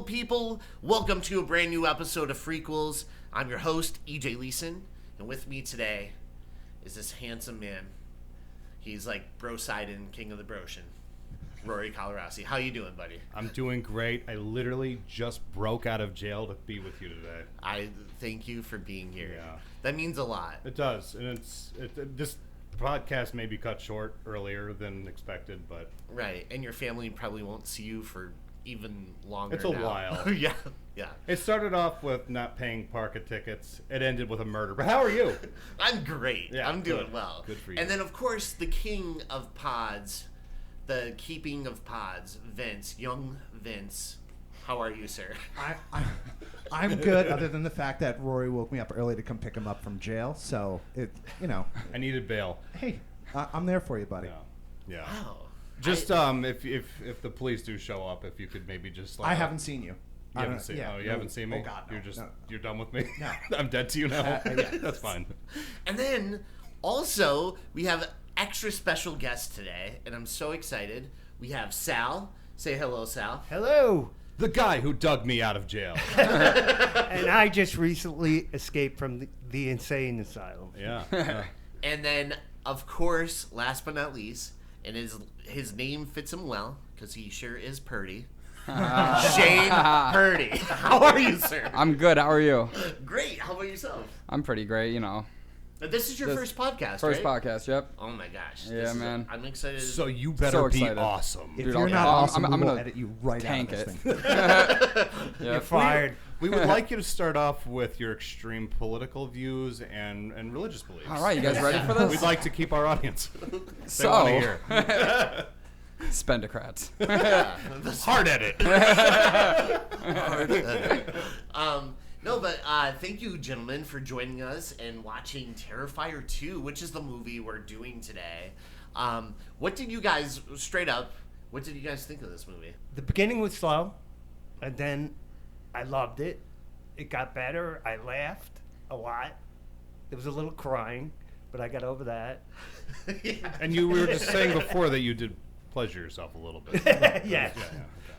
beautiful people. Welcome to a brand new episode of Freakquels. I'm your host, EJ Leeson, and with me today is this handsome man. He's like Bro-Sidon, king of the Broshin, Rory Colorasi. How you doing, buddy? I'm doing great. I literally just broke out of jail to be with you today. I thank you for being here. Yeah. That means a lot. It does, and this podcast may be cut short earlier than expected, but Right, and your family probably won't see you for even longer. it's a now. while. Yeah. It started off with not paying parka tickets. It ended with a murder. But how are you? I'm great. Yeah, I'm doing good. well. Good for you. And then, of course, the king of pods, the keeping of pods, Vince, young Vince. How are you, sir? I'm good, other than the fact that Rory woke me up early to come pick him up from jail. So, I needed bail. Hey, I'm there for you, buddy. Yeah. Wow. Just if the police do show up, if you could maybe just I haven't seen you. You haven't seen. Yeah, you haven't seen me. Oh God, no. You're done with me. No. I'm dead to you now. Yeah. That's fine. And then, also, we have an extra special guest today, and I'm so excited. We have Sal. Say hello, Sal. Hello. The guy who dug me out of jail. And I just recently escaped from the insane asylum. Yeah. And then, of course, last but not least, and his name fits him well, because he sure is Purdy. Shane Purdy. How are you, sir? I'm good. How are you? Great. How about yourself? I'm pretty great, you know. This is your first podcast, First right? podcast, yep. Oh my gosh. Yeah, man. I'm excited. So you better be excited. awesome. If Dude, you're I'll- not I'm- awesome, I'm we will gonna edit you right tank out of it. this thing. Yeah. You're fired. We would like you to start off with your extreme political views and religious beliefs. All right, you guys ready for this? We'd like to keep our audience. They So- want to hear. Spendocrats. Hard edit. No, but thank you, gentlemen, for joining us and watching Terrifier 2, which is the movie we're doing today. What did you guys think of this movie? The beginning was slow, and then I loved it. It got better. I laughed a lot. There was a little crying, but I got over that. And we were just saying before that you did pleasure yourself a little bit. Yes. Yeah.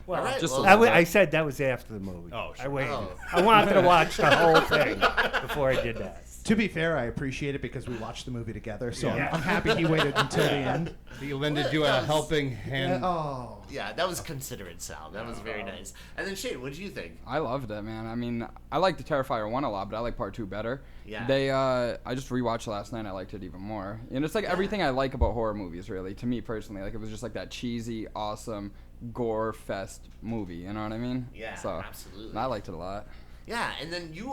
Well, All right, just well, a little bit. I said that was after the movie. Oh, sure. I waited. Oh. I wanted to watch the whole thing before I did that. To be fair, I appreciate it because we watched the movie together. So Yeah. I'm happy he waited until the end. He lended you a helping hand. Oh. Yeah, that was considerate, Sal. That was very nice. And then, Shane, what did you think? I loved it, man. I mean, I liked the Terrifier 1 a lot, but I like part 2 better. Yeah. I just rewatched last night. I liked it even more. And it's like everything I like about horror movies, really, to me personally. Like, it was just like that cheesy, awesome, gore fest movie. You know what I mean? Yeah, so, absolutely. And I liked it a lot. Yeah, and then you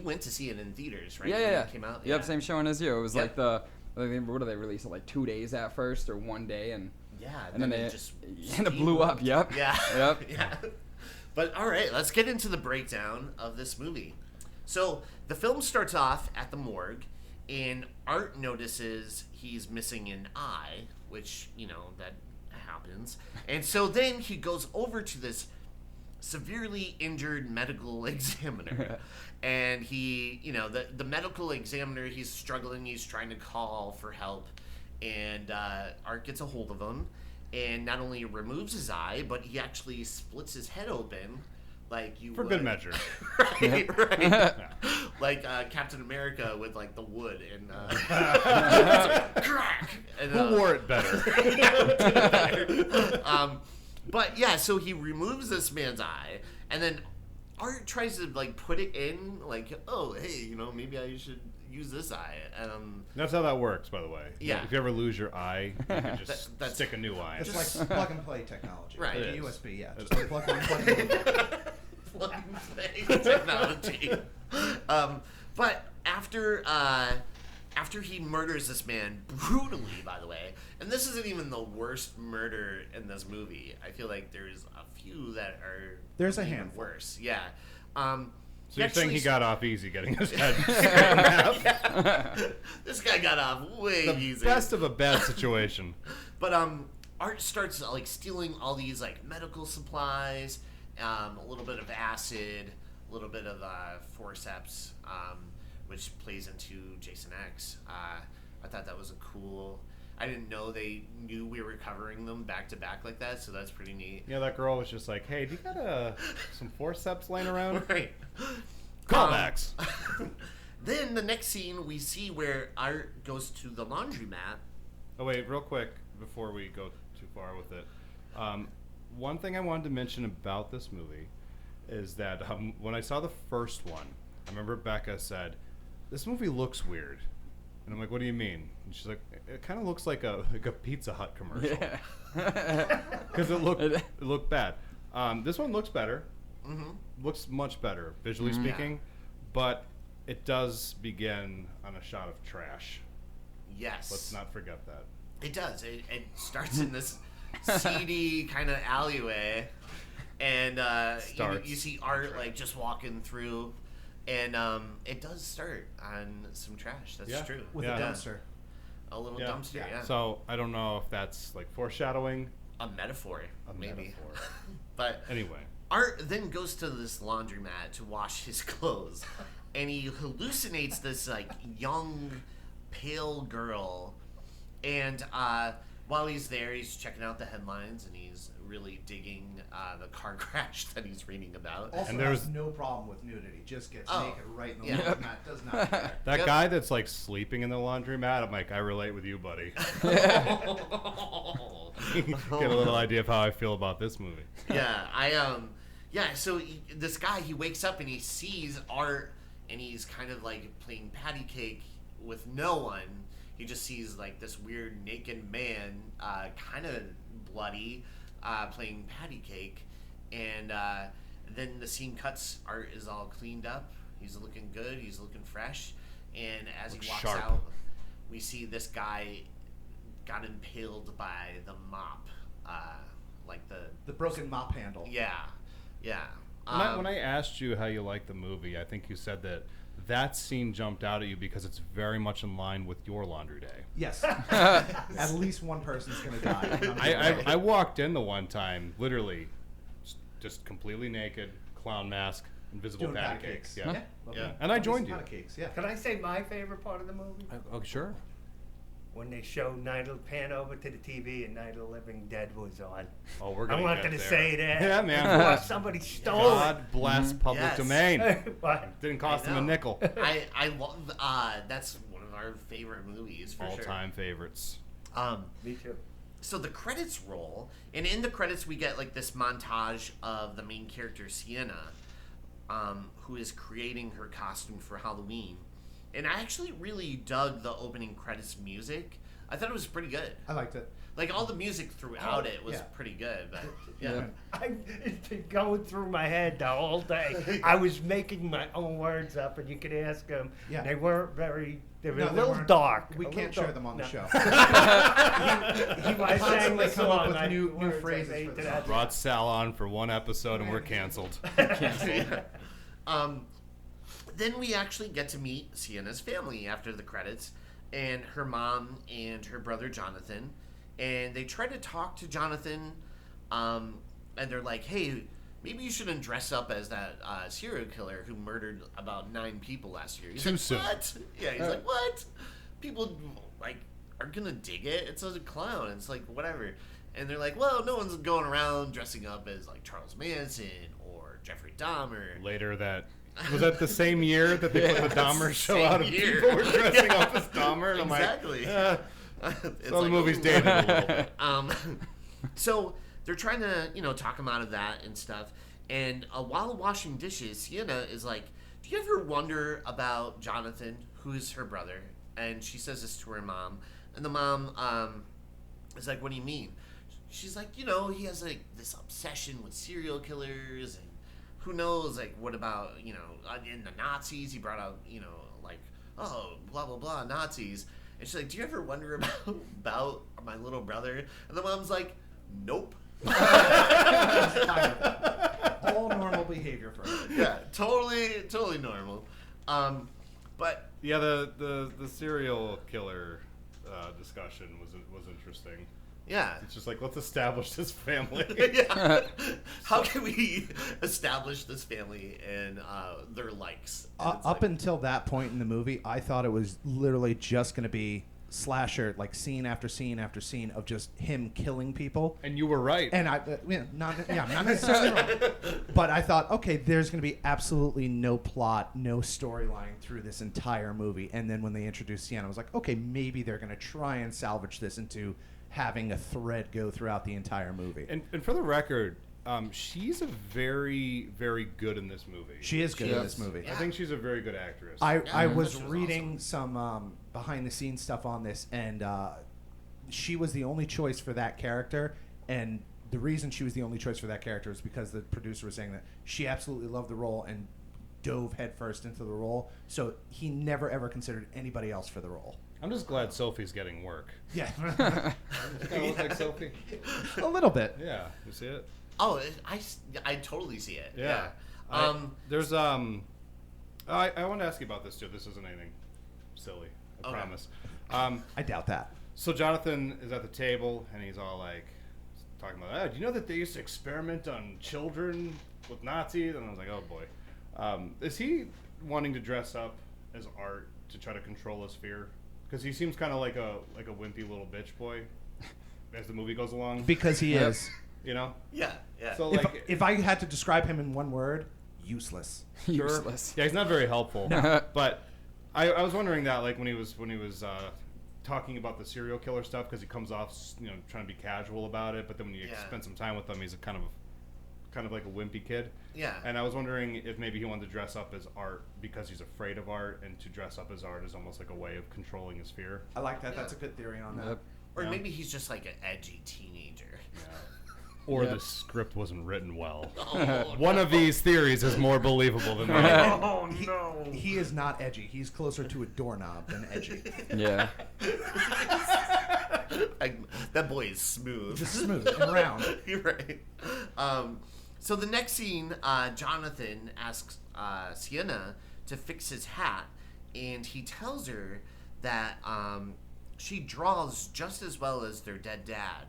went to see it in theaters, right? Yeah, When yeah. it came out? Yep, same showing as you. It was Yep. like what do they release it? Like 2 days at first or 1 day? And Yeah, and then it it just and it blew up. Yep. Yeah. Yep. Yeah. But all right, let's get into the breakdown of this movie. So the film starts off at the morgue, and Art notices he's missing an eye, which, that happens. And so then he goes over to this severely injured medical examiner. And he, the medical examiner, he's struggling, he's trying to call for help. And Art gets a hold of him and not only removes his eye, but he actually splits his head open like you For would. good measure. Right. Yeah. Like Captain America with like the wood and it's like, crack. And, Who wore it better? But yeah, so he removes this man's eye, and then Art tries to like put it in, like, oh hey, maybe I should use this eye. That's how that works, by the way. Yeah. If you ever lose your eye, you can just That's- stick a new eye. It's like plug and play technology. Right. Like It is. USB, yeah. Just like plug and play. plug and play technology. But after he murders this man brutally, by the way, and this isn't even the worst murder in this movie. I feel like there's a few that are There's a even handful. worse. Yeah. So you're saying he got off easy getting his head snapped? This guy got off way The easy. best of a bad situation. But Art starts like stealing all these like medical supplies, a little bit of acid, a little bit of forceps, which plays into Jason X. I thought that was a cool I didn't know they knew we were covering them back to back like that, so that's pretty neat. Yeah, that girl was just like, "Hey, do you got some forceps laying around?" Right. Callbacks. Then the next scene we see where Art goes to the laundromat. Oh wait, real quick before we go too far with it. One thing I wanted to mention about this movie is that when I saw the first one, I remember Becca said, "This movie looks weird," and I'm like, "What do you mean?" And she's like, "It kind of looks like a Pizza Hut commercial." Yeah. Because it looked bad. This one looks better. Mm-hmm. Looks much better visually speaking, but it does begin on a shot of trash. Yes. Let's not forget that. It does. It starts in this seedy kind of alleyway, and you see Art like just walking through, and it does start on some trash. That's true. With a dumpster. A little dumpster, yeah. So I don't know if that's like foreshadowing. A metaphor, maybe. Metaphor. But Anyway. Art then goes to this laundromat to wash his clothes, and he hallucinates this like young, pale girl, and while he's there, he's checking out the headlines, and he's really digging the car crash that he's reading about. Also, And there's no problem with nudity. Just gets naked right in the laundromat. Does not care. That guy that's like sleeping in the laundromat, I'm like, I relate with you, buddy. Get a little idea of how I feel about this movie. So this guy, he wakes up and he sees Art, and he's kind of like playing patty cake with no one. He just sees like this weird naked man, kind of bloody, playing patty cake, and then the scene cuts. Art is all cleaned up. He's looking good. He's looking fresh, and as he walks out, we see this guy got impaled by the mop, like the broken mop handle. Yeah. When I asked you how you liked the movie, I think you said that scene jumped out at you because it's very much in line with your laundry day. Yes. At least one person's going to die. I walked in the one time, literally, just completely naked, clown mask, invisible Doing patty patty cakes. cakes. Yeah. And I joined you. Cakes, yeah. Can I say my favorite part of the movie? Oh, sure. When they show pan over to the TV and Night of the Living Dead was on. Oh, we're I'm gonna not get going to there. say that. Yeah, man. Before somebody stole God bless public Yes. domain. it. What? Didn't cost them a nickel. I love. That's one of our favorite movies for sure. All-time favorites. Me too. So the credits roll, and in the credits we get like this montage of the main character Sienna, who is creating her costume for Halloween. And I actually really dug the opening credits music. I thought it was pretty good. I liked it. Like all the music throughout it was pretty good. But It's been going through my head the whole day. I was making my own words up, and you could ask them. Yeah. They weren't very. They were No, a they little weren't. dark. We a can't little share them on the show. I sang Constantly the come up song. with new words I phrases made for to the that. Brought Sal on for one episode and we're canceled. Then we actually get to meet Sienna's family after the credits, and her mom and her brother Jonathan, and they try to talk to Jonathan, and they're like, "Hey, maybe you shouldn't dress up as that serial killer who murdered about 9 people last year." He's Too like, soon. "What?" Yeah, he's like, "What? People like are gonna dig it. It's a clown. It's like whatever." And they're like, "Well, no one's going around dressing up as like Charles Manson or Jeffrey Dahmer." Later was that the same year that they put the Dahmer show same out and year. people were dressing up as Dahmer? And Exactly. I'm like, It's so the like, movie's ooh. dated a little bit. So they're trying to, talk him out of that and stuff. And while washing dishes, Sienna is like, "Do you ever wonder about Jonathan, who's her brother?" And she says this to her mom. And the mom is like, "What do you mean?" She's like, he has like this obsession with serial killers, and who knows, like, what about, in the Nazis? He brought out, like, oh, blah, blah, blah, Nazis. And she's like, "Do you ever wonder about my little brother?" And the mom's like, "Nope." All normal behavior for her. Yeah, totally normal. But Yeah, the serial killer discussion was interesting. yeah. It's just like, let's establish this family. Yeah. How can we establish this family and their likes? And it's Up like, until that point in the movie, I thought it was literally just going to be slasher, like scene after scene after scene of just him killing people. And you were right. And not necessarily wrong. But I thought, okay, there's going to be absolutely no plot, no storyline through this entire movie. And then when they introduced Sienna, I was like, okay, maybe they're going to try and salvage this into having a thread go throughout the entire movie. And for the record, she's a very, very good in this movie. She is good in this movie. I think she's a very good actress. I was this was reading awesome. some behind-the-scenes stuff on this, and she was the only choice for that character. And the reason she was the only choice for that character is because the producer was saying that she absolutely loved the role and dove headfirst into the role. So he never, ever considered anybody else for the role. I'm just glad Sophie's getting work. Yeah. Does she kind of look like Sophie? A little bit. Yeah. You see it? Oh, I totally see it. Yeah. There's I want to ask you about this too. This isn't anything silly. I Okay. promise. I doubt that. So Jonathan is at the table and he's all like talking about, do you know that they used to experiment on children with Nazis? And I was like, oh boy. Is he wanting to dress up as Art to try to control his fear? Because he seems kind of like a wimpy little bitch boy as the movie goes along. Because he is. You know? Yeah. So If, like, if I had to describe him in one word, useless. Useless. yeah, he's not very helpful. But I was wondering that like when he was talking about the serial killer stuff, because he comes off trying to be casual about it, but then when you spend some time with him, he's a kind of like a wimpy kid. Yeah. And I was wondering if maybe he wanted to dress up as Art because he's afraid of Art, and to dress up as Art is almost like a way of controlling his fear. I like that. That's a good theory on that. Yep. Or Yeah. maybe he's just like an edgy teenager. Or Yep. the script wasn't written well. Oh, One of these theories is more believable than the other. Oh no. He is not edgy. He's closer to a doorknob than edgy. Yeah. That boy is smooth. Just smooth and round. You're right. So the next scene, Jonathan asks Sienna to fix his hat, and he tells her that she draws just as well as their dead dad.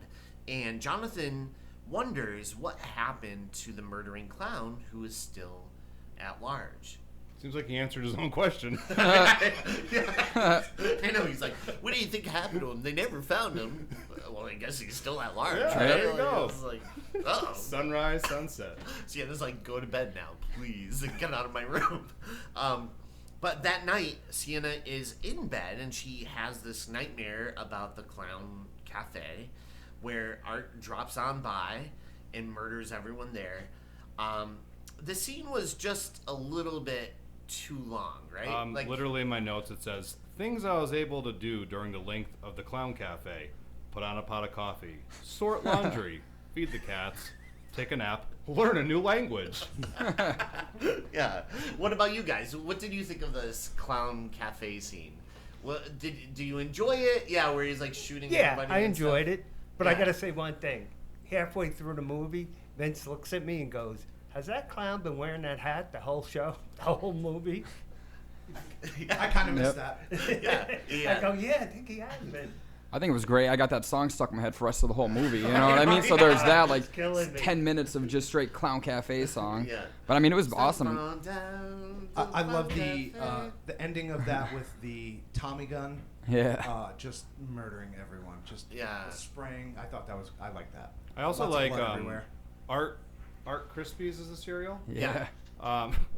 And Jonathan wonders what happened to the murdering clown who is still at large. Seems like he answered his own question. I know, he's like, what do you think happened to him? They never found him. Well, I guess he's still at large, Yeah, right? there you Like, go. It's like, oh. Sunrise, sunset. Sienna's like, go to bed now, please, and get out of my room. But that night, Sienna is in bed, and she has this nightmare about the clown cafe, where Art drops on by and murders everyone there. The scene was just a little bit too long, right? Literally in my notes it says, things I was able to do during the length of the clown cafe: put on a pot of coffee, sort laundry, feed the cats, take a nap, learn a new language. Yeah. What about you guys? What did you think of this clown cafe scene? What do you enjoy it? Yeah, where he's like shooting Yeah, everybody. I and enjoyed stuff? it. But I Yeah. gotta say one thing. Halfway through the movie, Vince looks at me and goes, "Has that clown been wearing that hat the whole show, the whole movie?" I kind of missed that. Yeah. I go, "Yeah, I think he has been." I think it was great. I got that song stuck in my head for the rest of the whole movie. You know what I mean? So there's that, like, It's killing me. 10 minutes of just straight Clown Cafe song. Yeah. But I mean, it was awesome. On down to I love Clown the Cafe. ending of that with the Tommy gun. Yeah. Just murdering everyone. Just Yeah. spraying. I like that. I also Lots of like blood everywhere. Art Crispies is a cereal. Yeah.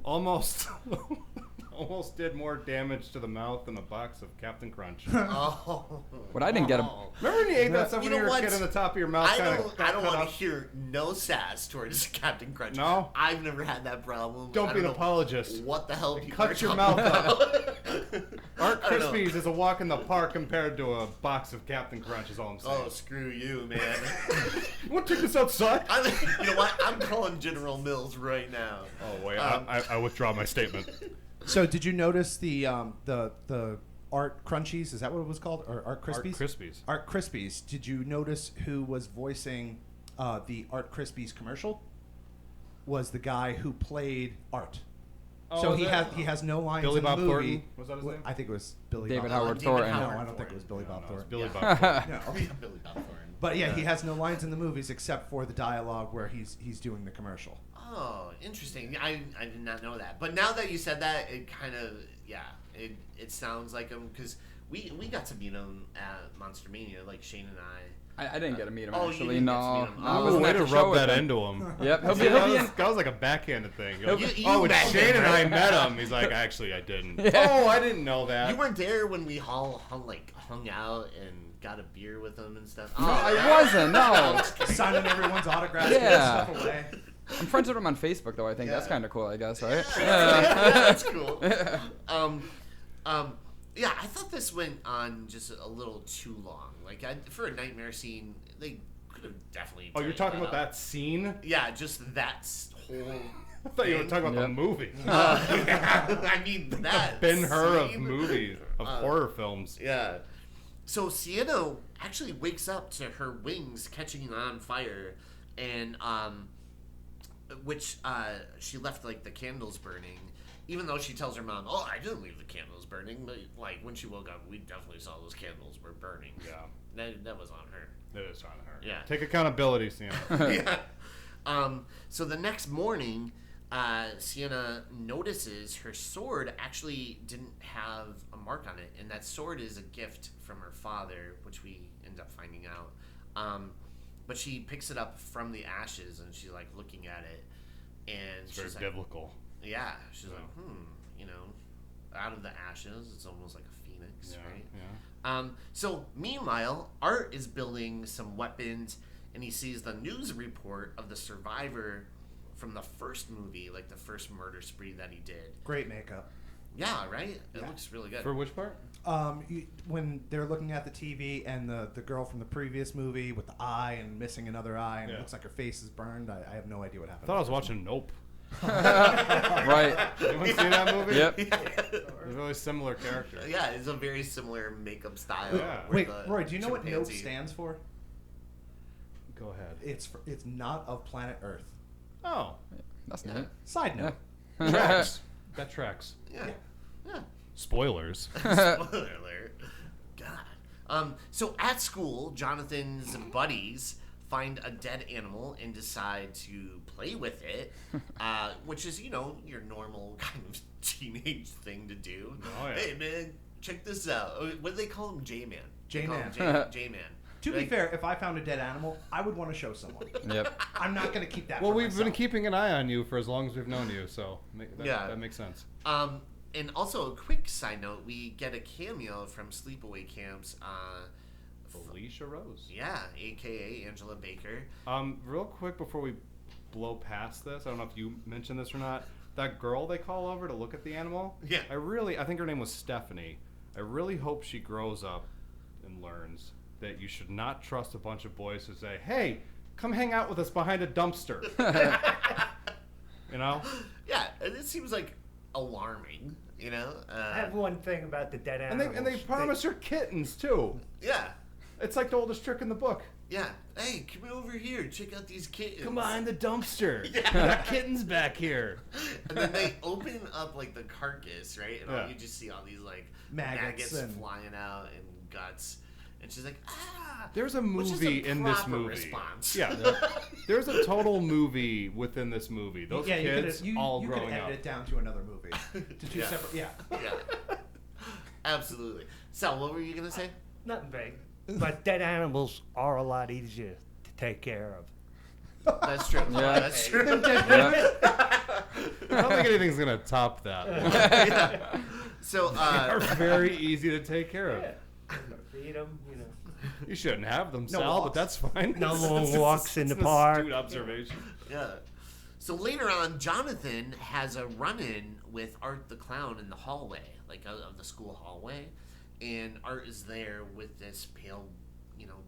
Almost almost did more damage to the mouth than a box of Captain Crunch. Oh. What I didn't get Remember when you ate that stuff You when you know were a what? kid in the top of your mouth? I kinda don't cut want to up? hear no sass towards Captain Crunch. No? I've never had that problem. Don't I be an know apologist. What the hell? People Cut are your talking mouth about. Art I don't know. Crispies is a walk in the park compared to a box of Captain Crunch. Is all I'm saying. Oh, screw you, man. You want to take this outside? You know what? I'm calling General Mills right now. Oh wait, Um, I withdraw my statement. So did you notice the Art Crunchies? Is that what it was called? Or Art Crispies? Art Crispies. Art Crispies. Did you notice who was voicing the Art Crispies commercial? Was the guy who played Art. So was it? he has no lines Billy in Bob the movie. Thornton? Was that his name? I think it was Billy David Bob Howard David Thornton. No, Howard I don't think it was Billy Bob No, it's Thornton. Billy Yeah. Bob Thornton. No. Oh, yeah, Billy Bob Thornton. But yeah, he has no lines in the movies except for the dialogue where he's doing the commercial. Oh, interesting. I did not know that. But now that you said that, it kind of, it sounds like him. Because we got to meet him at Monster Mania, like Shane and I. I didn't get to meet him Oh, you actually. didn't get to No, meet him. I Oh, wasn't way at to the show rub with that him. into him. Yep, he'll be That was like a backhanded thing. You're like, You when met Shane him, and I right? met him, he's like, actually, I didn't. Yeah. Oh, I didn't know that. You weren't there when we all hung out and got a beer with him and stuff. No, I wasn't. No. Signing everyone's autographs, Yeah. giving stuff away. I'm friends with him on Facebook though. I think that's Yeah. kind of cool. I guess, right? Yeah, that's cool. Yeah, I thought this went on just a little too long. Like for a nightmare scene, they could have definitely. Oh, you're tightened talking about up. that scene? Yeah, just that whole. I thought you were thing. talking about the Yep. movie. I mean that Ben-Hur of scene. movies, of horror films. Yeah. So Sienna actually wakes up to her wings catching on fire, and which she left like the candles burning, even though she tells her mom, "Oh, I didn't leave the candles burning." But like when she woke up, we definitely saw those candles were burning. Yeah, That was on her. it is on her. Yeah. Take accountability, Sienna. Yeah. So the next morning, Sienna notices her sword actually didn't have a mark on it, and that sword is a gift from her father, which we end up finding out. But she picks it up from the ashes, and she's like looking at it, and It's she's very like, biblical. yeah, she's like, out of the ashes, it's almost like a phoenix, Yeah, right? yeah. So meanwhile, Art is building some weapons, and he sees the news report of the survivor from the first movie, like the first murder spree that he did. Great makeup. Yeah, right? It Yeah. looks really good. For which part? When they're looking at the TV and the girl from the previous movie with the eye and missing another eye and Yeah. it looks like her face is burned, I have no idea what I happened. thought I was watching Nope. Right. Anyone see that movie? Yep. It's a really similar character. Yeah, it's a very similar makeup style. Yeah. with Wait, the Roy, do you know what NOPE chimpanzee. stands for? Go ahead. It's not of planet Earth. Oh, That's Yeah. neat. Side note. tracks. That tracks. Yeah. Yeah. Spoilers. Spoiler alert. God. So at school, Jonathan's buddies find a dead animal and decide to play with it, which is, your normal kind of teenage thing to do. Oh, yeah. Hey, man, check this out. What do they call him? J-Man. J-Man. J-Man. To be fair, if I found a dead animal, I would want to show someone. Yep. I'm not going to keep that Well, for we've been myself. keeping an eye on you for as long as we've known you, so that makes sense. And also, a quick side note, we get a cameo from Sleepaway Camp's, Felicia Rose. yeah, a.k.a. Angela Baker. Real quick before we blow past this, I don't know if you mentioned this or not. That girl they call over to look at the animal. Yeah. I think her name was Stephanie. I really hope she grows up and learns that you should not trust a bunch of boys who say, "Hey, come hang out with us behind a dumpster." You know? Yeah, it seems like alarming, I have one thing about the dead And animals. they promise her kittens too. Yeah, It's like the oldest trick in the book. yeah. Hey, come over here. Check out these kittens. Come behind the dumpster. We got kittens back here. And then they open up like the carcass, right? And Yeah. you just see all these like Maggots and- flying out and guts. And she's like, ah. There's a which is movie in this proper movie. response. Yeah. There's a total movie within this movie. Those yeah, kids you all could growing edit up. it down to another movie. To two Yeah. separate. Yeah. Yeah. Absolutely. Sal, what were you gonna say? Nothing big. But dead animals are a lot easier to take care of. That's true. Yeah. That's true. Yep. I don't think anything's gonna top that. Yeah. So, They're very easy to take care of. Feed them, You shouldn't have them, No Sal, but walks. that's fine. No It's long just- walks in it's the an park. astute observation. yeah. So later on, Jonathan has a run-in with Art the Clown in the hallway, like of the school hallway, and Art is there with this pale,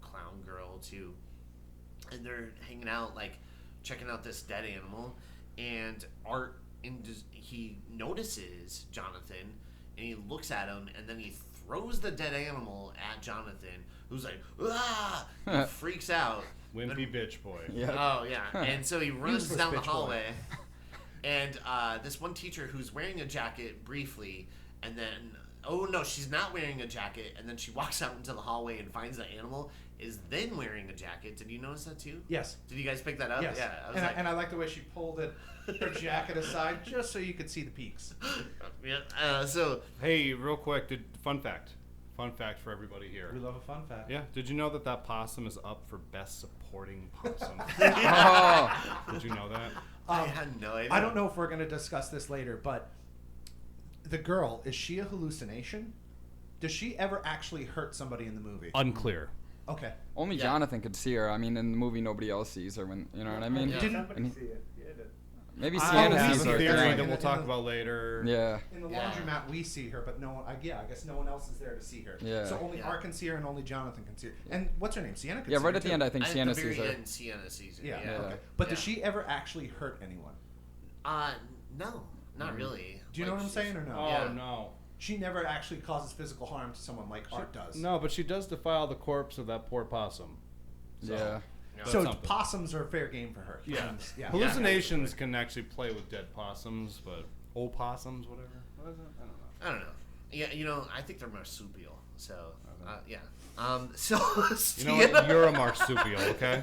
clown girl too, and they're hanging out, like checking out this dead animal, and Art he notices Jonathan, and he looks at him, and then he throws the dead animal at Jonathan, who's like, ah, and freaks out. Wimpy bitch boy. Yep. Oh yeah, and so he runs Useless down the bitch boy. hallway, and this one teacher who's wearing a jacket briefly, and then she's not wearing a jacket, and then she walks out into the hallway and finds the animal is then wearing a jacket. Did you notice that too? Yes. Did you guys pick that up? Yes. Yeah. I was And I like the way she pulled her jacket aside just so you could see the peaks. yeah. So Hey, real quick, fun fact. Fun fact for everybody here. We love a fun fact. Yeah. Did you know that possum is up for Best Supporting Possum? Oh. Did you know that? I had no idea. I don't know if we're going to discuss this later, but the girl, is she a hallucination? Does she ever actually hurt somebody in the movie? Unclear. Okay. Only Yeah. Jonathan could see her. I mean, in the movie, nobody else sees her. When you know what I mean? Yeah. Somebody see it. Yeah, Maybe I Sienna have sees a her. theory theory Yeah. that we'll talk in the- about later. Yeah. In the Yeah. laundromat, we see her, but no one. I guess no one else is there to see her. Yeah. So only Yeah. Art can see her, and only Jonathan can see her. And what's her name? Sienna can Yeah, see right her at the too. end, I think At Sienna the very sees her. end, Sienna sees her. Yeah. Yeah. Okay. But does Yeah. she ever actually hurt anyone? No, not really. Do you know what I'm saying, or no? Oh Yeah. no. She never actually causes physical harm to someone like Art does. No, but she does defile the corpse of that poor possum. So, Yeah. Yeah. So something. possums are fair game for her. Yeah. Humans, yeah. Hallucinations can actually play with dead possums, but opossums, whatever. What is it? I don't know. I don't know. Yeah, I think they're marsupial. So, yeah. So You know what? Sienna, You're a marsupial, okay?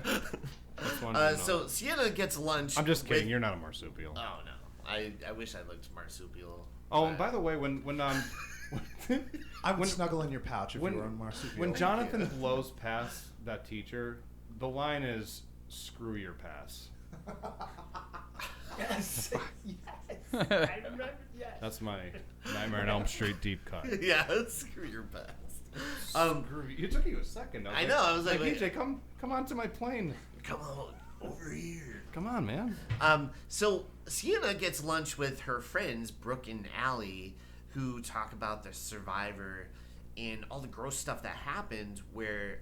That's one. so Sienna gets lunch. I'm just kidding. with- You're not a marsupial. Oh no, I wish I looked marsupial. Oh, and by the way, when I would snuggle in your pouch if when- you were on marsupial. when Jonathan blows past that teacher, the line is "Screw your pass." Yes. Yes. I remember. Yes. That's my Nightmare on Elm Street deep cut. Yeah, screw your past. Screw you. It took you a second. I know, I was like, wait. EJ, come onto my plane. Come on over here. Come on, man. So Sienna gets lunch with her friends Brooke and Allie, who talk about the survivor and all the gross stuff that happened where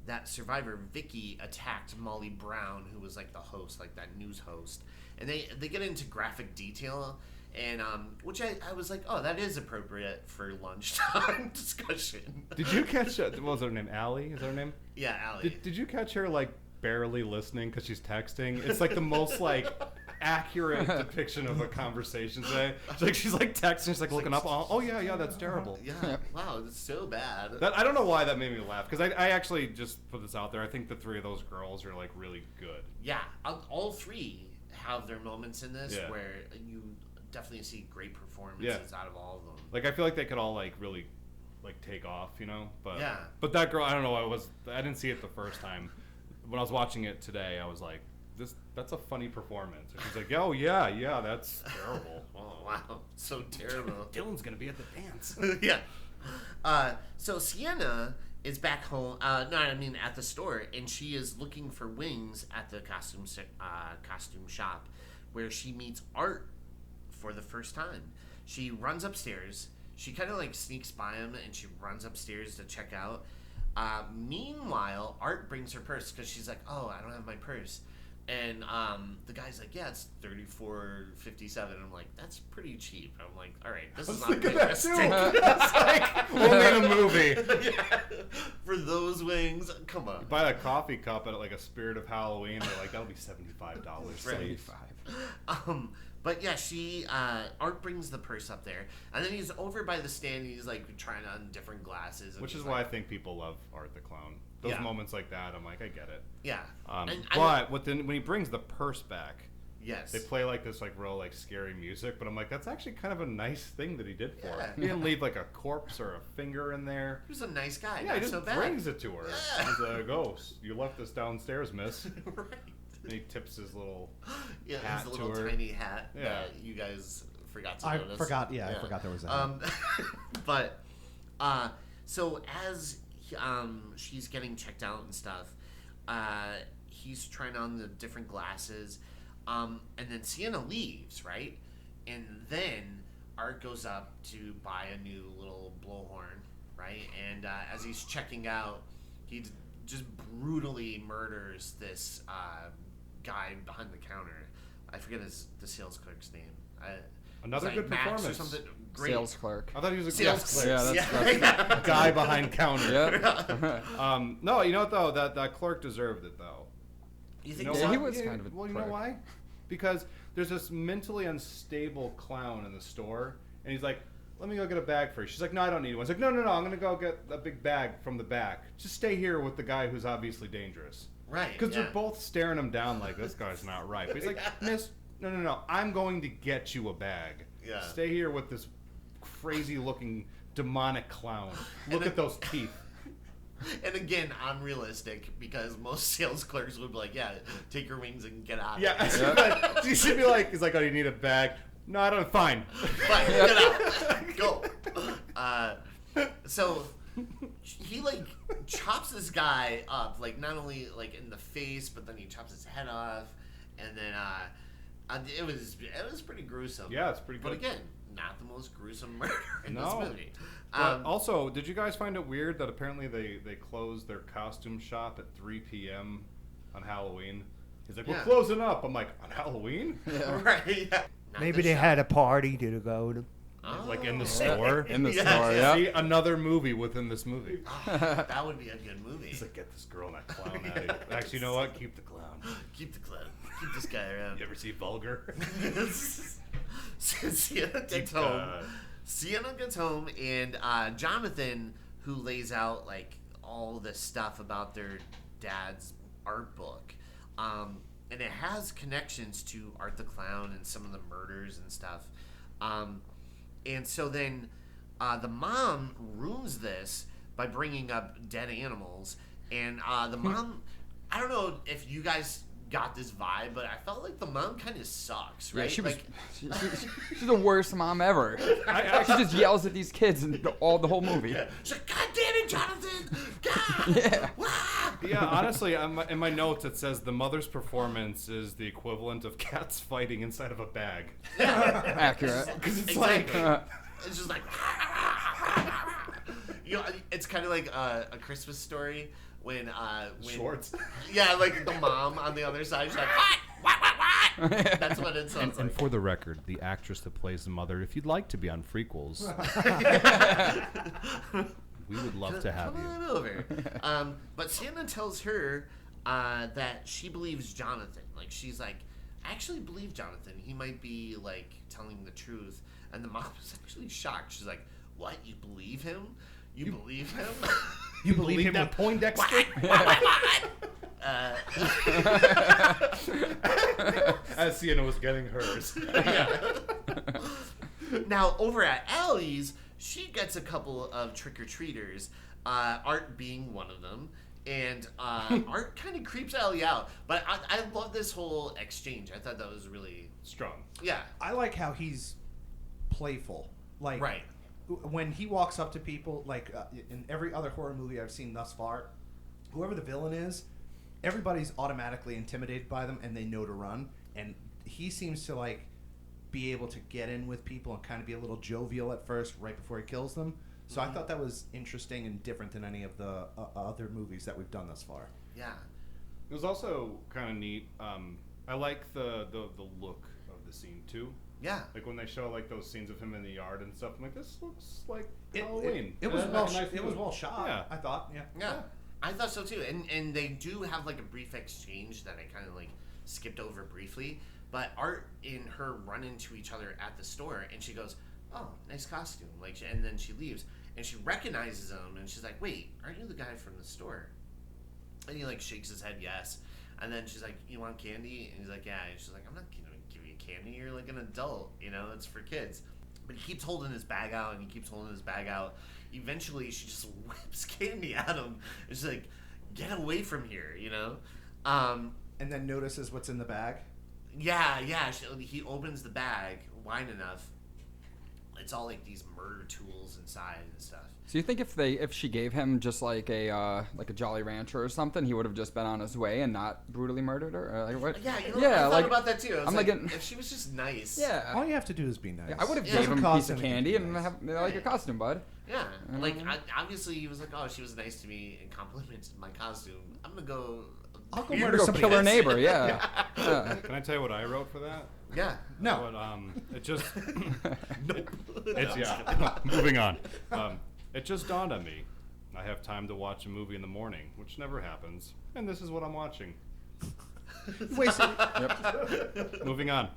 that survivor Vicky attacked Molly Brown, who was like the host, like that news host, and they get into graphic detail, and which I was like, oh, that is appropriate for lunchtime discussion. Did you catch? What was her name? Allie? Is that her name? Yeah, Allie. Did you catch her like barely listening because she's texting? It's like the most like accurate depiction of a conversation today. She's like texting, she's like looking up. Oh yeah, that's terrible. Yeah, wow, it's so bad. I don't know why that made me laugh because I actually just put this out there. I think the three of those girls are like really good. Yeah, all three have their moments in this Yeah. where you definitely see great performances out of all of them. Like I feel like they could all like really like take off, you know. But Yeah. But that girl, I don't know. I didn't see it the first time. When I was watching it today, I was like, that's a funny performance. And she's like, oh yeah, that's terrible. Oh wow, so terrible. Dylan's gonna be at the dance. Yeah. So Sienna is back home. At the store, and she is looking for wings at the costume shop, where she meets Art for the first time. She runs upstairs. She kind of like sneaks by him, and she runs upstairs to check out. Meanwhile, Art brings her purse because she's like, "Oh, I don't have my purse." And the guy's like, "Yeah, it's $34.57." I'm like, "That's pretty cheap." I'm like, "All right, this is not Look at that too. realistic." It's like we'll make a movie. Yeah. For those wings, come on. Buy a coffee cup at like a Spirit of Halloween. They're like, that'll be $75. Right. But yeah, Art brings the purse up there, and then he's over by the stand. And he's like trying on different glasses, and Which he's is why I like, think people love Art the Clown. Those Yeah. moments like that, I'm like, I get it. yeah. But when he brings the purse back, Yes, they play like this like real like scary music. But I'm like, that's actually kind of a nice thing that he did for her. Yeah. He didn't leave like a corpse or a finger in there. he was a nice guy. Yeah, not he just so bad. brings it to her. Yeah. He's like, oh, you left this downstairs, miss. Right. And he tips his little Yeah, hat his to little her. tiny hat Yeah. that you guys forgot to I notice. forgot. Yeah, I forgot there was that. But so as she's getting checked out and stuff, he's trying on the different glasses, and then Sienna leaves, right? And then Art goes up to buy a new little blowhorn, right? And as he's checking out, he just brutally murders this guy behind the counter. I forget the sales clerk's name. Another it's good Max performance. or something. Great. Sales clerk. I thought he was a Sales clerk. clerk. Yeah, that's Guy behind counter. Yep. No, you know what though? That clerk deserved it though. You You think know so? Yeah, why? he was kind of a Well, you know prick. why? Because there's this mentally unstable clown in the store, and he's like, "Let me go get a bag for you." She's like, "No, I don't need one." He's like, "No, I'm gonna go get a big bag from the back. Just stay here with the guy who's obviously dangerous." Right. Because yeah. they're both staring him down like this guy's not right. But he's like, "Miss, no, I'm going to get you a bag. Yeah. Stay here with this crazy looking demonic clown. Look at those teeth. And again, unrealistic, because most sales clerks would be like, "Yeah, take your wings and get out." Yeah, Of you should be like, he's like, "Oh, you need a bag." No, I don't. Fine. Fine, get out. Go. So he like chops this guy up, like not only like in the face, but then he chops his head off, and then it was pretty gruesome. Yeah, it's pretty good. But again, not the most gruesome murder in this No. movie. But also, did you guys find it weird that apparently they closed their costume shop at 3 p.m. on Halloween? He's like, we're Yeah. closing up. I'm like, on Halloween? Right? Yeah. Not Maybe this they shot. had a party to go to. Like in the Oh. store? In the Yes. store, yeah. See, another movie within this movie. That would be a good movie. He's like, get this girl and that clown out of here. Actually, you know what? Keep the clown. Keep the clown. Keep this guy around. You ever see Vulgar? Sienna gets home. Sienna gets home, and Jonathan, who lays out like all this stuff about their dad's art book, and it has connections to Art the Clown and some of the murders and stuff. And so then the mom ruins this by bringing up dead animals, and the mom, I don't know if you guys got this vibe, but I felt like the mom kind of sucks, right? Yeah, she was. Like, She's the worst mom ever. She just yells at these kids and the whole movie. she's like, God damn it, Jonathan! God! Yeah. Wah!" Yeah, honestly, in my notes it says the mother's performance is the equivalent of cats fighting inside of a bag. Accurate. Because it's Exactly. like... It's just like, you know, it's kind of like a Christmas Story when Schwartz. Yeah, like the mom on the other side, she's like, what? That's what it sounds And like. for the record, the actress that plays the mother, if you'd like to be on Freakquels, we would love to have Come you. on over. But Sienna tells her that she believes Jonathan. Like, she's like, I actually believe Jonathan. He might be, like, telling the truth. And the mom is actually shocked. She's like, what? You believe him? You believe him? You believe him that Poindexter? As Sienna was getting hers. Now, over at Allie's, she gets a couple of trick-or-treaters, Art being one of them. And Art kind of creeps Allie out. But I love this whole exchange. I thought that was really... Strong. Yeah. I like how he's playful. Like, Right. when he walks up to people, like in every other horror movie I've seen thus far, whoever the villain is, everybody's automatically intimidated by them and they know to run. And he seems to like be able to get in with people and kind of be a little jovial at first, right before he kills them. So I thought that was interesting and different than any of the other movies that we've done thus far. Yeah. It was also kind of neat. I like the look of the scene too. Yeah. Like when they show like those scenes of him in the yard and stuff. I'm like, this looks like It Halloween. was And well. that's a nice It was look. well shot. Yeah. I thought. Yeah. Yeah, I thought so too. And they do have like a brief exchange that I kind of like skipped over briefly. But Art and her run into each other at the store, and she goes, "Oh, nice costume!" Like, and then she leaves, and she recognizes him, and she's like, "Wait, aren't you the guy from the store?" And he like shakes his head, yes. And then she's like, "You want candy?" And he's like, "Yeah." And she's like, "I'm not gonna give you candy. You're like an adult, you know. It's for kids." But he keeps holding his bag out, and he keeps holding his bag out. Eventually, she just whips candy at him. And she's like, "Get away from here," you know. And then notices what's in the bag. Yeah. He opens the bag wide enough. It's all like these murder tools inside and stuff. So you think if she gave him just like a Jolly Rancher or something, he would have just been on his way and not brutally murdered her? Or like what? Yeah, Yeah, I thought like- about that too. I was I'm like, like if she was just nice. Yeah. All you have to do is be nice. Yeah, I would have Yeah. gave him a piece of Costume, candy it can and be nice. have like your costume, bud. Yeah, like obviously he was like, "Oh, she was nice to me and complimented my costume. I'm gonna go. I'll go You're murder Go somebody kill her else." neighbor. Yeah. Yeah. Can I tell you what I wrote for that? Yeah. No. But it just Nope. it's yeah. Moving on. It just dawned on me. I have time to watch a movie in the morning, which never happens, and this is what I'm watching. Wait, so Moving on.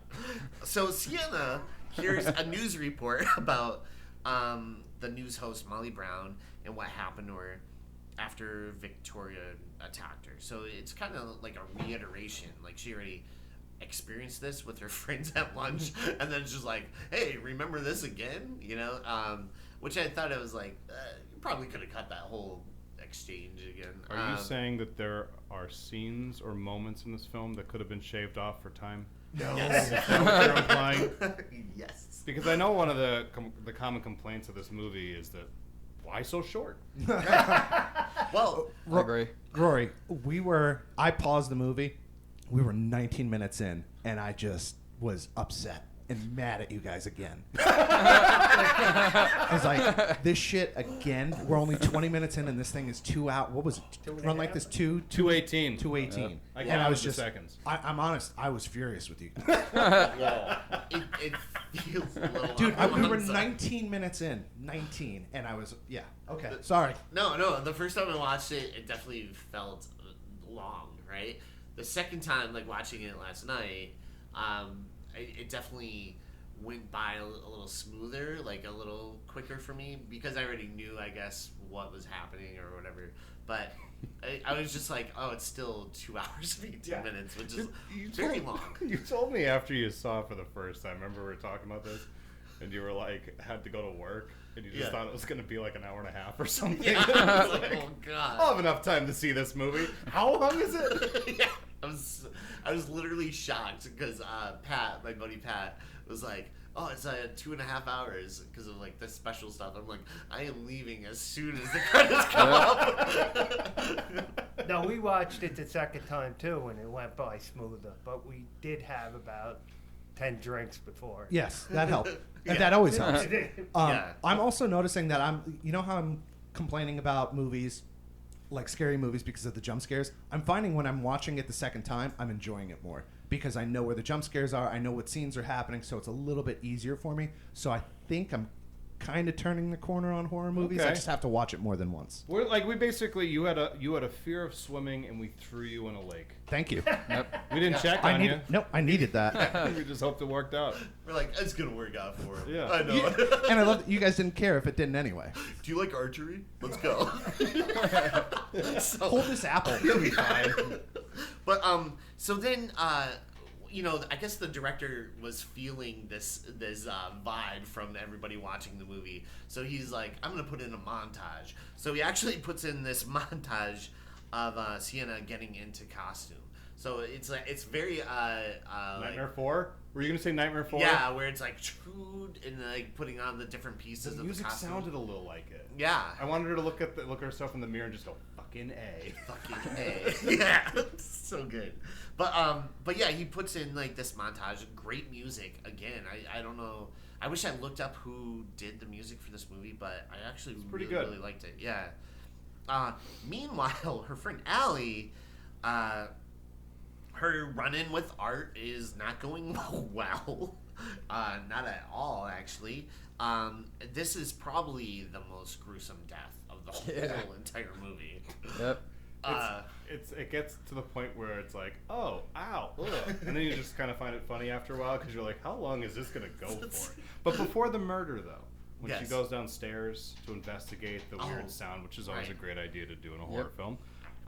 So Sienna hears a news report about the news host Molly Brown and what happened to her after Victoria attacked her. So it's kind of like a reiteration. Like she already experience this with her friends at lunch, and then it's just like, hey, remember this again? You know, which I thought it was like, you probably could have cut that whole exchange again. Are you saying that there are scenes or moments in this film that could have been shaved off for time? No. Yes. Is that what you're implying? Yes. Because I know one of the common complaints of this movie is that why so short? Well, I agree. Rory, I paused the movie. We were 19 minutes in, and I just was upset and mad at you guys again. I was like, this shit again? We're only 20 minutes in, and this thing is 2 out. What was it? Run like this 2:18. 2:18. I And I was counted the just seconds. I'm honest. I was furious with you, it feels a little dude. We were long. 19 minutes in, 19, and I was okay. Sorry. No. The first time I watched it, it definitely felt long, right? The second time, like watching it last night, it definitely went by a little smoother, like a little quicker for me, because I already knew, I guess, what was happening or whatever. But I was just like, oh, it's still 2 hours and 18 minutes, which is very long. You told me after you saw it for the first time. Remember we were talking about this, and you were like, had to go to work, and you just thought it was going to be like an hour and a half or something. Yeah, I was like, oh god, I'll have enough time to see this movie. How long is it? Yeah, I was literally shocked because Pat, my buddy Pat, was like, oh, it's 2.5 hours because of like this special stuff. I'm like, I am leaving as soon as the credits come up. No, we watched it the second time too, and it went by smoother. But we did have about 10 drinks before. Yes, that helped. And that always helps. Yeah. I'm also noticing that you know how I'm complaining about movies, like scary movies, because of the jump scares? I'm finding when I'm watching it the second time, I'm enjoying it more because I know where the jump scares are. I know what scenes are happening, so it's a little bit easier for me. So I think I'm kind of turning the corner on horror movies. I Okay. just have to watch it more than once. We're like we basically you had a fear of swimming, and we threw you in a lake. Thank you. Yep. We didn't check on you. I needed that. We just hoped it worked out. We're like, it's gonna work out for him. Yeah. I know. And I love that you guys didn't care if it didn't anyway. Do you like archery? Let's go. So, Hold this apple. You'll be fine. but so then you know, I guess the director was feeling this vibe from everybody watching the movie, so he's like, I'm gonna put in a montage. So he actually puts in this montage of Sienna getting into costume. So it's very Nightmare like, 4? Were you gonna say Nightmare 4? yeah, where it's like and like putting on the different pieces The of music the costume. sounded a little like it. Yeah. I wanted her to look at herself in the mirror and just go, fucking A. Fucking A. Yeah, so good. But yeah, he puts in like this montage, great music. Again, I don't know. I wish I looked up who did the music for this movie, but I actually pretty really, good. really liked it. Yeah. Meanwhile, her friend Allie, her run-in with Art is not going well. Not at all, actually. This is probably the most gruesome death of the whole entire movie. Yep. It gets to the point where it's like, oh, ow, ugh. And then you just kind of find it funny after a while because you're like, how long is this going to go for? But before the murder, though, when she Yes. goes downstairs to investigate the Oh, weird sound, which is always right. a great idea to do in a horror film.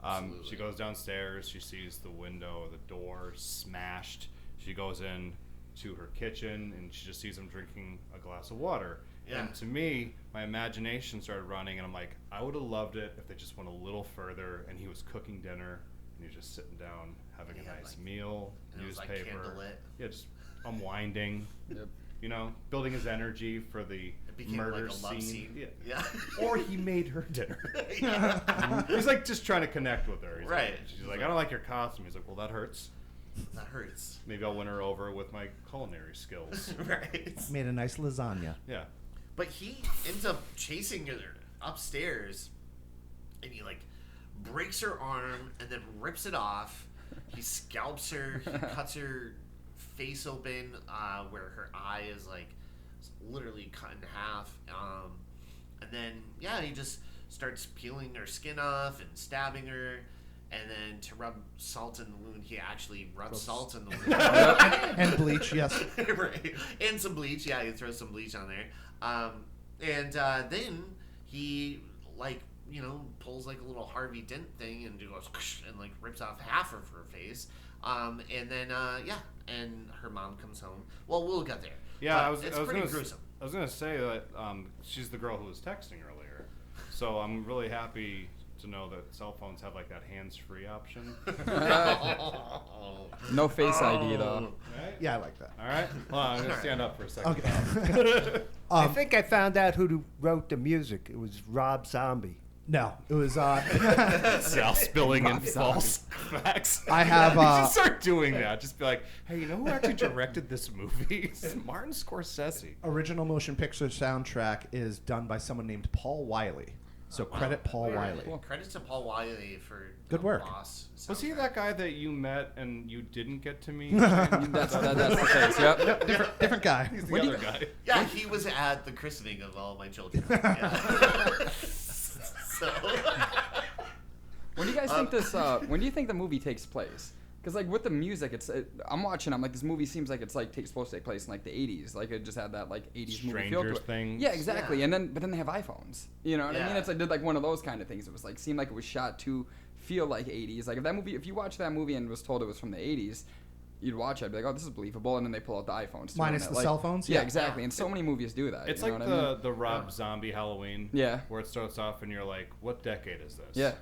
Absolutely. She goes downstairs, she sees the window, the door smashed. She goes in to her kitchen and she just sees him drinking a glass of water. Yeah. And to me, my imagination started running, and I'm like, I would have loved it if they just went a little further and he was cooking dinner and he was just sitting down having Yeah, a nice like- meal, and it was, like, newspaper. candlelit. Yeah, just unwinding. Yep. You know, building his energy for the It became murder like a love scene. Yeah. Yeah. Or he made her dinner. Yeah. He's like just trying to connect with her. He's Right. Like, she's like, I don't like your costume. He's like, well, that hurts. That hurts. Maybe I'll win her over with my culinary skills. Right. Made a nice lasagna. Yeah. But he ends up chasing her upstairs, and he like breaks her arm and then rips it off. He scalps her. He cuts her face open, where her eye is like literally cut in half. And then he just starts peeling her skin off and stabbing her. And then to rub salt in the wound, he actually rubs salt in the wound. And bleach, yes. Right. And some bleach. Yeah, he throws some bleach on there. And then he, like, you know, pulls like a little Harvey Dent thing and goes and like rips off half of her face. And then and her mom comes home. Well, we'll get there. Yeah, But it's pretty gruesome. I was gonna say that she's the girl who was texting earlier, so I'm really happy to know that cell phones have like that hands-free option. No Face ID though. Right? Yeah, I like that. All right. Well, I'm gonna stand up for a second. Okay. I think I found out who wrote the music. It was Rob Zombie. No, it was. Sal spilling in false facts. I have. You should start doing that. Just be like, hey, you know who actually directed this movie? It's Martin Scorsese. Original motion picture soundtrack is done by someone named Paul Wiley. So credit Paul Wiley. Cool. Credit to Paul Wiley for Good work. Boss Was he soundtrack. that guy that you met and you didn't get to meet? That's the case. Yep. Different guy. He's the When do other you- guy. Yeah, he was at the christening of all my children. Yeah. So, When do you guys think this? When do you think the movie takes place? Because like with the music, I'm watching. I'm like, this movie seems like it's like supposed to take place in like the '80s. Like it just had that like '80s movie feel to Stranger it. Things. Yeah, exactly. Yeah. And then they have iPhones. You know what I mean? Yeah. It's like did like one of those kind of things. It was like seemed like it was shot to feel like '80s. Like if you watch that movie and was told it was from the '80s, you'd watch it. I'd be like, oh, this is believable. And then they pull out the iPhones. Minus the cell phones? Yeah, Yeah. exactly. And so many movies do that. It's you know like what I mean? the Rob Zombie Halloween. Yeah. Where it starts off and you're like, what decade is this? Yeah.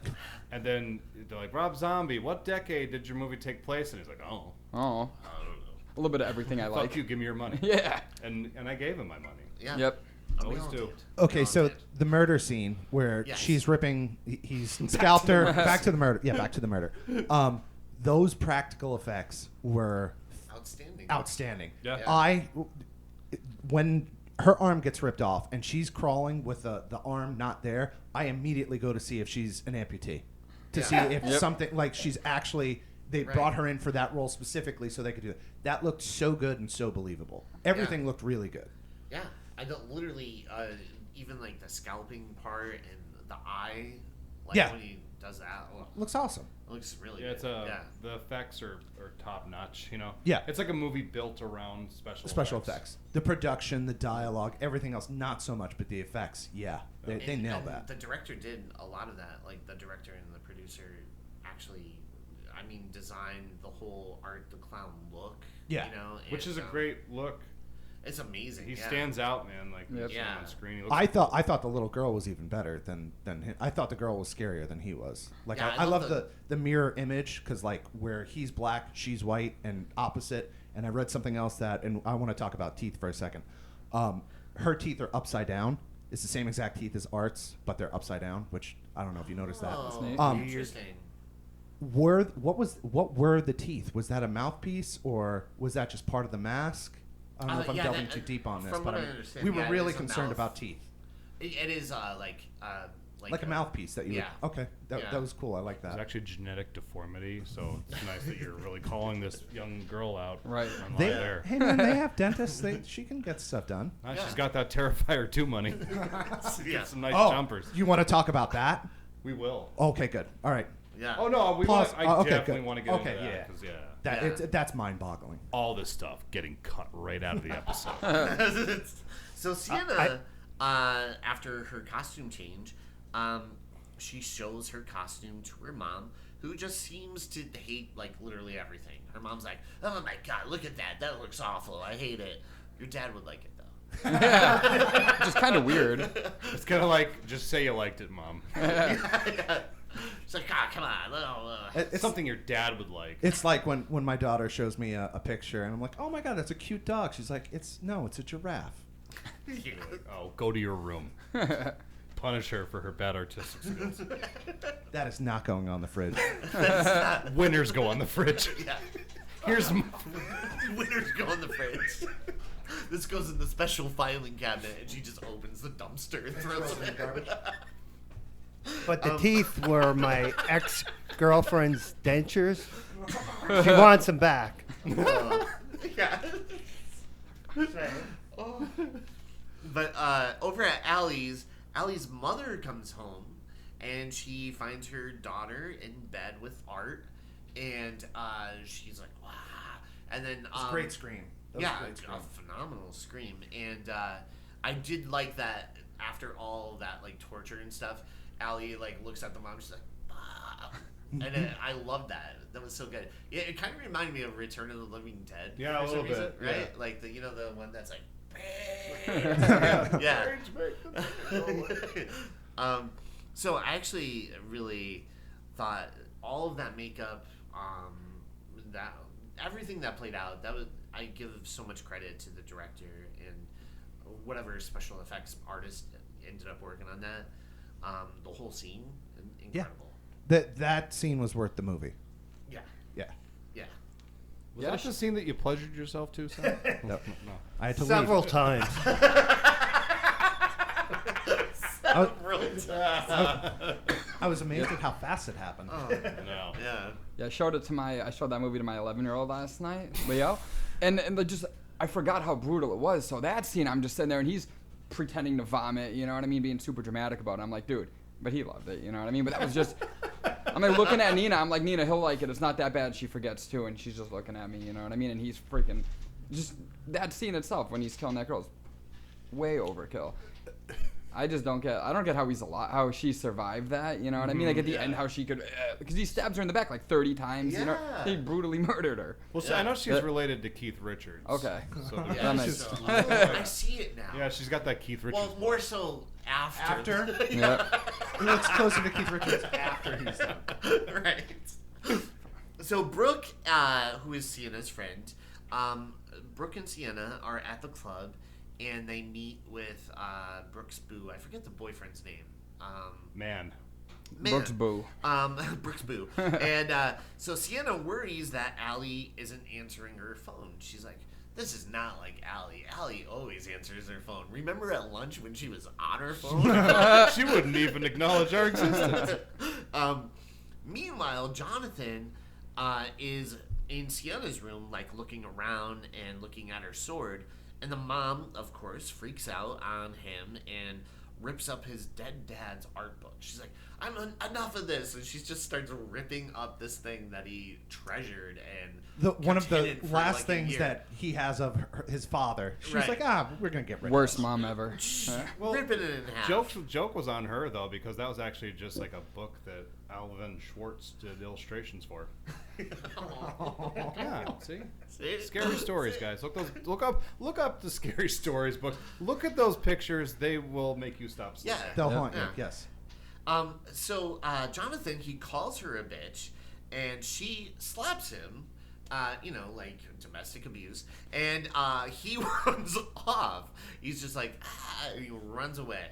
And then they're like, Rob Zombie, what decade did your movie take place? And he's like, oh, Oh, I don't know. a little bit of everything I like. Fuck you, give me your money. Yeah. And I gave him my money. yeah. Yep. We Always all do. did. Okay, We all so did. the murder scene where Yes. she's ripping, he's scalped her. Back to the murder. Yeah, back to the murder. Those practical effects were outstanding. Yeah. When her arm gets ripped off and she's crawling with the arm not there, I immediately go to see if she's an amputee, to see if Yep. something like she's actually. They Right. brought her in for that role specifically so they could do it. That looked so good and so believable. Everything looked really good. Yeah, I don't literally even like the scalping part and the eye. Like Yeah. when he does that, Looks awesome. it looks really Yeah, good. it's the effects are top notch, you know? Yeah. It's like a movie built around special Effects. The production, the dialogue, everything else, not so much, but the effects, yeah. They nailed that. The director did a lot of that. Like the director and the producer actually, I mean, designed the whole Art the Clown look. Yeah. You know, Which and, is a great look. It's amazing. He yeah. stands out, man. Like, when you see him Yeah. on screen. He looks I thought the little girl was even better than him. I thought the girl was scarier than he was. Like Yeah, I I love love the mirror image because like where he's black, she's white, and opposite. And I read something else that, and I want to talk about teeth for a second. Her teeth are upside down. It's the same exact teeth as Art's, but they're upside down. Which I don't know if you noticed that. Oh, neat. interesting. What were the teeth? Was that a mouthpiece or was that just part of the mask? I don't know if I'm yeah, delving that- too deep on this, from but what I I mean, understand, we were yeah, it really is a concerned mouth. about teeth. It is Like a mouthpiece that you yeah. would, okay, that Yeah. was cool. I like There's that. actually genetic deformity, so it's nice that you're really calling this young girl out. Right. On They, there. hey man, they have dentists. She can get stuff done. Ah, Yeah. She's got that Terrifier 2 money. Yeah. Get some nice Oh, jumpers. you want to talk about that? We will. Okay, good. All right, Yeah. Oh no, we Pause. want, I Okay, definitely good. want to get Okay, into yeah. that because that's mind-boggling. all this stuff getting cut right out of the episode. So Sienna, after her costume change, she shows her costume to her mom, who just seems to hate like literally everything. Her mom's like, "Oh my god, look at that! That looks awful. I hate it." Your dad would like it though. Yeah. Just kind of weird. It's kind of like, just say you liked it, Mom. It's like, ah, come on. It's Something your dad would like. It's like when my daughter shows me a picture and I'm like, oh my god, that's a cute dog. She's like, it's a giraffe. Yeah. Oh, go to your room. Punish her for her bad artistic skills. That is not going on the fridge. Winners go on the fridge. Yeah. Here's Winners go in the fridge. This goes in the special filing cabinet, and she just opens the dumpster and throws it in. But the teeth were my ex-girlfriend's dentures. She wants them back. Yeah. But over at Allie's mother comes home, and she finds her daughter in bed with Art, and she's like, "Wow!" And then scream. yeah, a phenomenal scream. And I did like that after all that like torture and stuff. Allie like looks at the mom. She's like, And I love that. That was so good. Yeah, it kind of reminded me of Return of the Living Dead. Yeah, for a some little reason, bit, right? yeah. Like the one that's like, yeah. So I actually really thought all of that makeup, that everything that played out, I give so much credit to the director and whatever special effects artist ended up working on that. The whole scene, incredible. That scene was worth the movie. Yeah. Yeah. Yeah. Was that the scene that you pleasured yourself to, Sam? No. No. I had to Several leave. times. I was amazed at how fast it happened. No. Yeah. Yeah, I showed that movie to my 11-year-old last night, Leo, and I forgot how brutal it was. So that scene, I'm just sitting there and he's pretending to vomit, you know what I mean, being super dramatic about it. I'm like, dude, but he loved it, you know what I mean? But that was just, I'm like looking at Nina. I'm like, Nina, he'll like it. It's not that bad. She forgets too, and she's just looking at me, you know what I mean? And he's freaking, just that scene itself when he's killing that girl is way overkill. I just don't get how he's alive, how she survived that, you know what I mean? Like at the end, how she could, because he stabs her in the back like 30 times, you know? Yeah. He brutally murdered her. Well, see, I know she's related to Keith Richards. Okay. So That makes- I see it now. yeah, she's got that Keith Richards. Well, more so after. Yeah. He looks closer to Keith Richards after he's done. Right. So Brooke, who is Sienna's friend, Brooke and Sienna are at the club, and they meet with Brooke's boo. I forget the boyfriend's name. Man. Brooks Boo. Brooke's boo. And so Sienna worries that Allie isn't answering her phone. She's like, this is not like Allie. Allie always answers her phone. Remember at lunch when she was on her phone? She wouldn't even acknowledge our existence. Meanwhile, Jonathan is in Sienna's room, like looking around and looking at her sword. And the mom, of course, freaks out on him and rips up his dead dad's art book. She's like, enough of this. And she just starts ripping up this thing that he treasured and One of the contended for, last like, a things year. that he has of his father. She's Right. like, we're going to get rid Worst of this. mom ever. Well, ripping it in half. Joke was on her though, because that was actually just like a book that Alvin Schwartz did illustrations for. Yeah, see, scary stories, guys. Look up the scary stories book. Look at those pictures; they will make you stop. Yeah. They'll Yeah. haunt you, Yeah. yes. So Jonathan, he calls her a bitch, and she slaps him. Like domestic abuse, and he runs off. He's just like, and he runs away.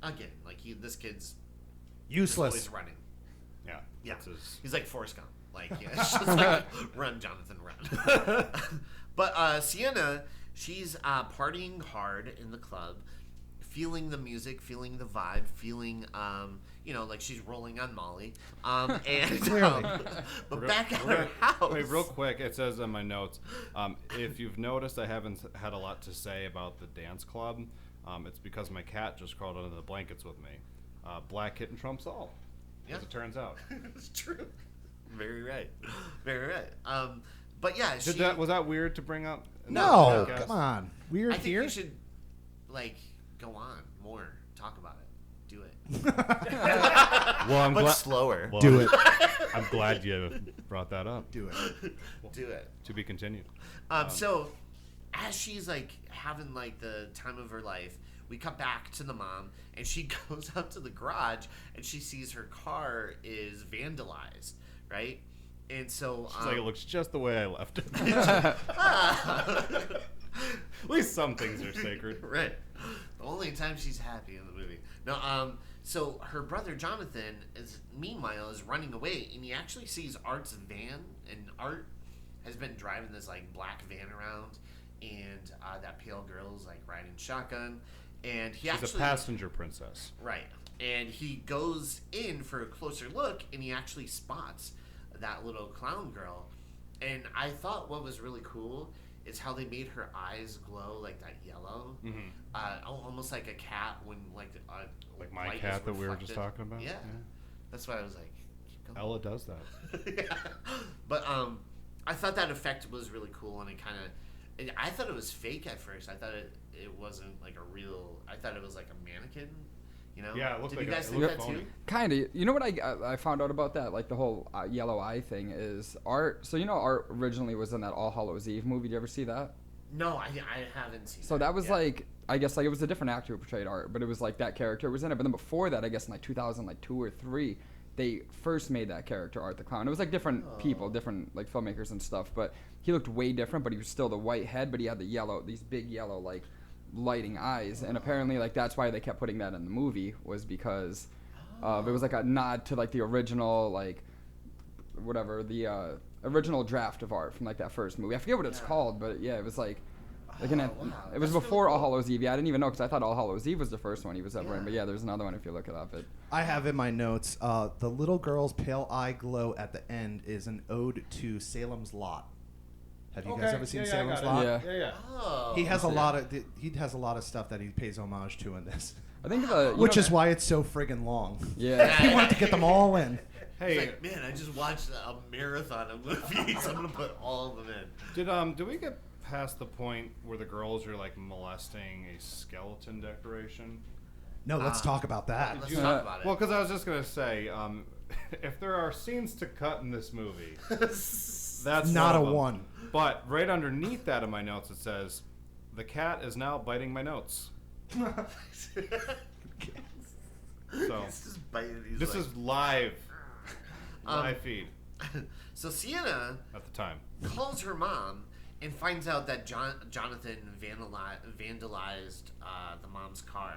Again, like this kid's Useless. always running. Yeah, Yeah, that's his- he's like Forrest Gump. Like, yeah, it's just like, run, Jonathan, run. But Sienna, she's partying hard in the club, feeling the music, feeling the vibe, feeling, like she's rolling on Molly. Clearly. But Real- back at real- her house. Wait, real quick, it says in my notes, if you've noticed, I haven't had a lot to say about the dance club. It's because my cat just crawled under the blankets with me. Black kitten trumps all, as it turns out. It's true. Very right. Very right. But yeah, Was that weird to bring up? in the No, podcast? come on. We're I think here. you should, go on more. Talk about it. Do it. Well, I'm But glad. slower. Well, Do it. I'm glad you brought that up. Do it. Do it. To be continued. So, as she's having the time of her life, we cut back to the mom, and she goes out to the garage, and she sees her car is vandalized, right? And so, She's like, it looks just the way I left it. At least some things are sacred. right. The only time she's happy in the movie. No, so her brother Jonathan meanwhile is running away, and he actually sees Art's van, and Art has been driving this black van around, and that pale girl's riding shotgun, and he She's actually a passenger princess. right, and he goes in for a closer look, and he actually spots that little clown girl, and I thought what was really cool is how they made her eyes glow like that yellow, almost like a cat when Like my light is cat that we were just reflected. talking about. Yeah, that's why I was like, keep going. Ella does that. Yeah. But I thought that effect was really cool, and it kind of. I thought it was fake at first. I thought it wasn't a real. I thought it was a mannequin, You know? Yeah, it looked Did like you guys it think looked that phony. too? Kind of. You know what I found out about that? Like the whole yellow eye thing is Art. So Art originally was in that All Hallows Eve movie. Did you ever see that? No, I haven't seen. So that was yet. like, I guess like it was a different actor who portrayed Art, but it was like that character was in it. But then before that, I guess in like 2002 or 3, they first made that character Art the Clown. It was like different people, different like filmmakers and stuff. But he looked way different. But he was still the white head, but he had these big yellow like lighting eyes. And apparently like that's why they kept putting that in the movie, was because it was like a nod to like the original like whatever the original draft of Art from like that first movie. I forget what it's called, but yeah, it was like it was That's before really All cool. Hallows Eve. Yeah, I didn't even know because I thought All Hallows Eve was the first one he was ever in. But yeah, there's another one if you look it up. I have in my notes, the little girl's pale eye glow at the end is an ode to Salem's Lot. Have you guys ever seen Salem's Lot? Yeah. Oh. He has a lot of stuff that he pays homage to in this, I think which is why it's so friggin' long. yeah. He wanted to get them all in. It's Hey, like, man, I just watched a marathon of movies. I'm gonna put all of them in. did we get past the point where the girls are like molesting a skeleton decoration? No, let's talk about that. Let's talk about it. Well, because I was just gonna say, if there are scenes to cut in this movie, that's Not one a of them. one. But right underneath that in my notes it says, "The cat is now biting my notes." So It's just biting. He's this like, is live feed So Sienna at the time. calls her mom and finds out that Jonathan vandalized the mom's car.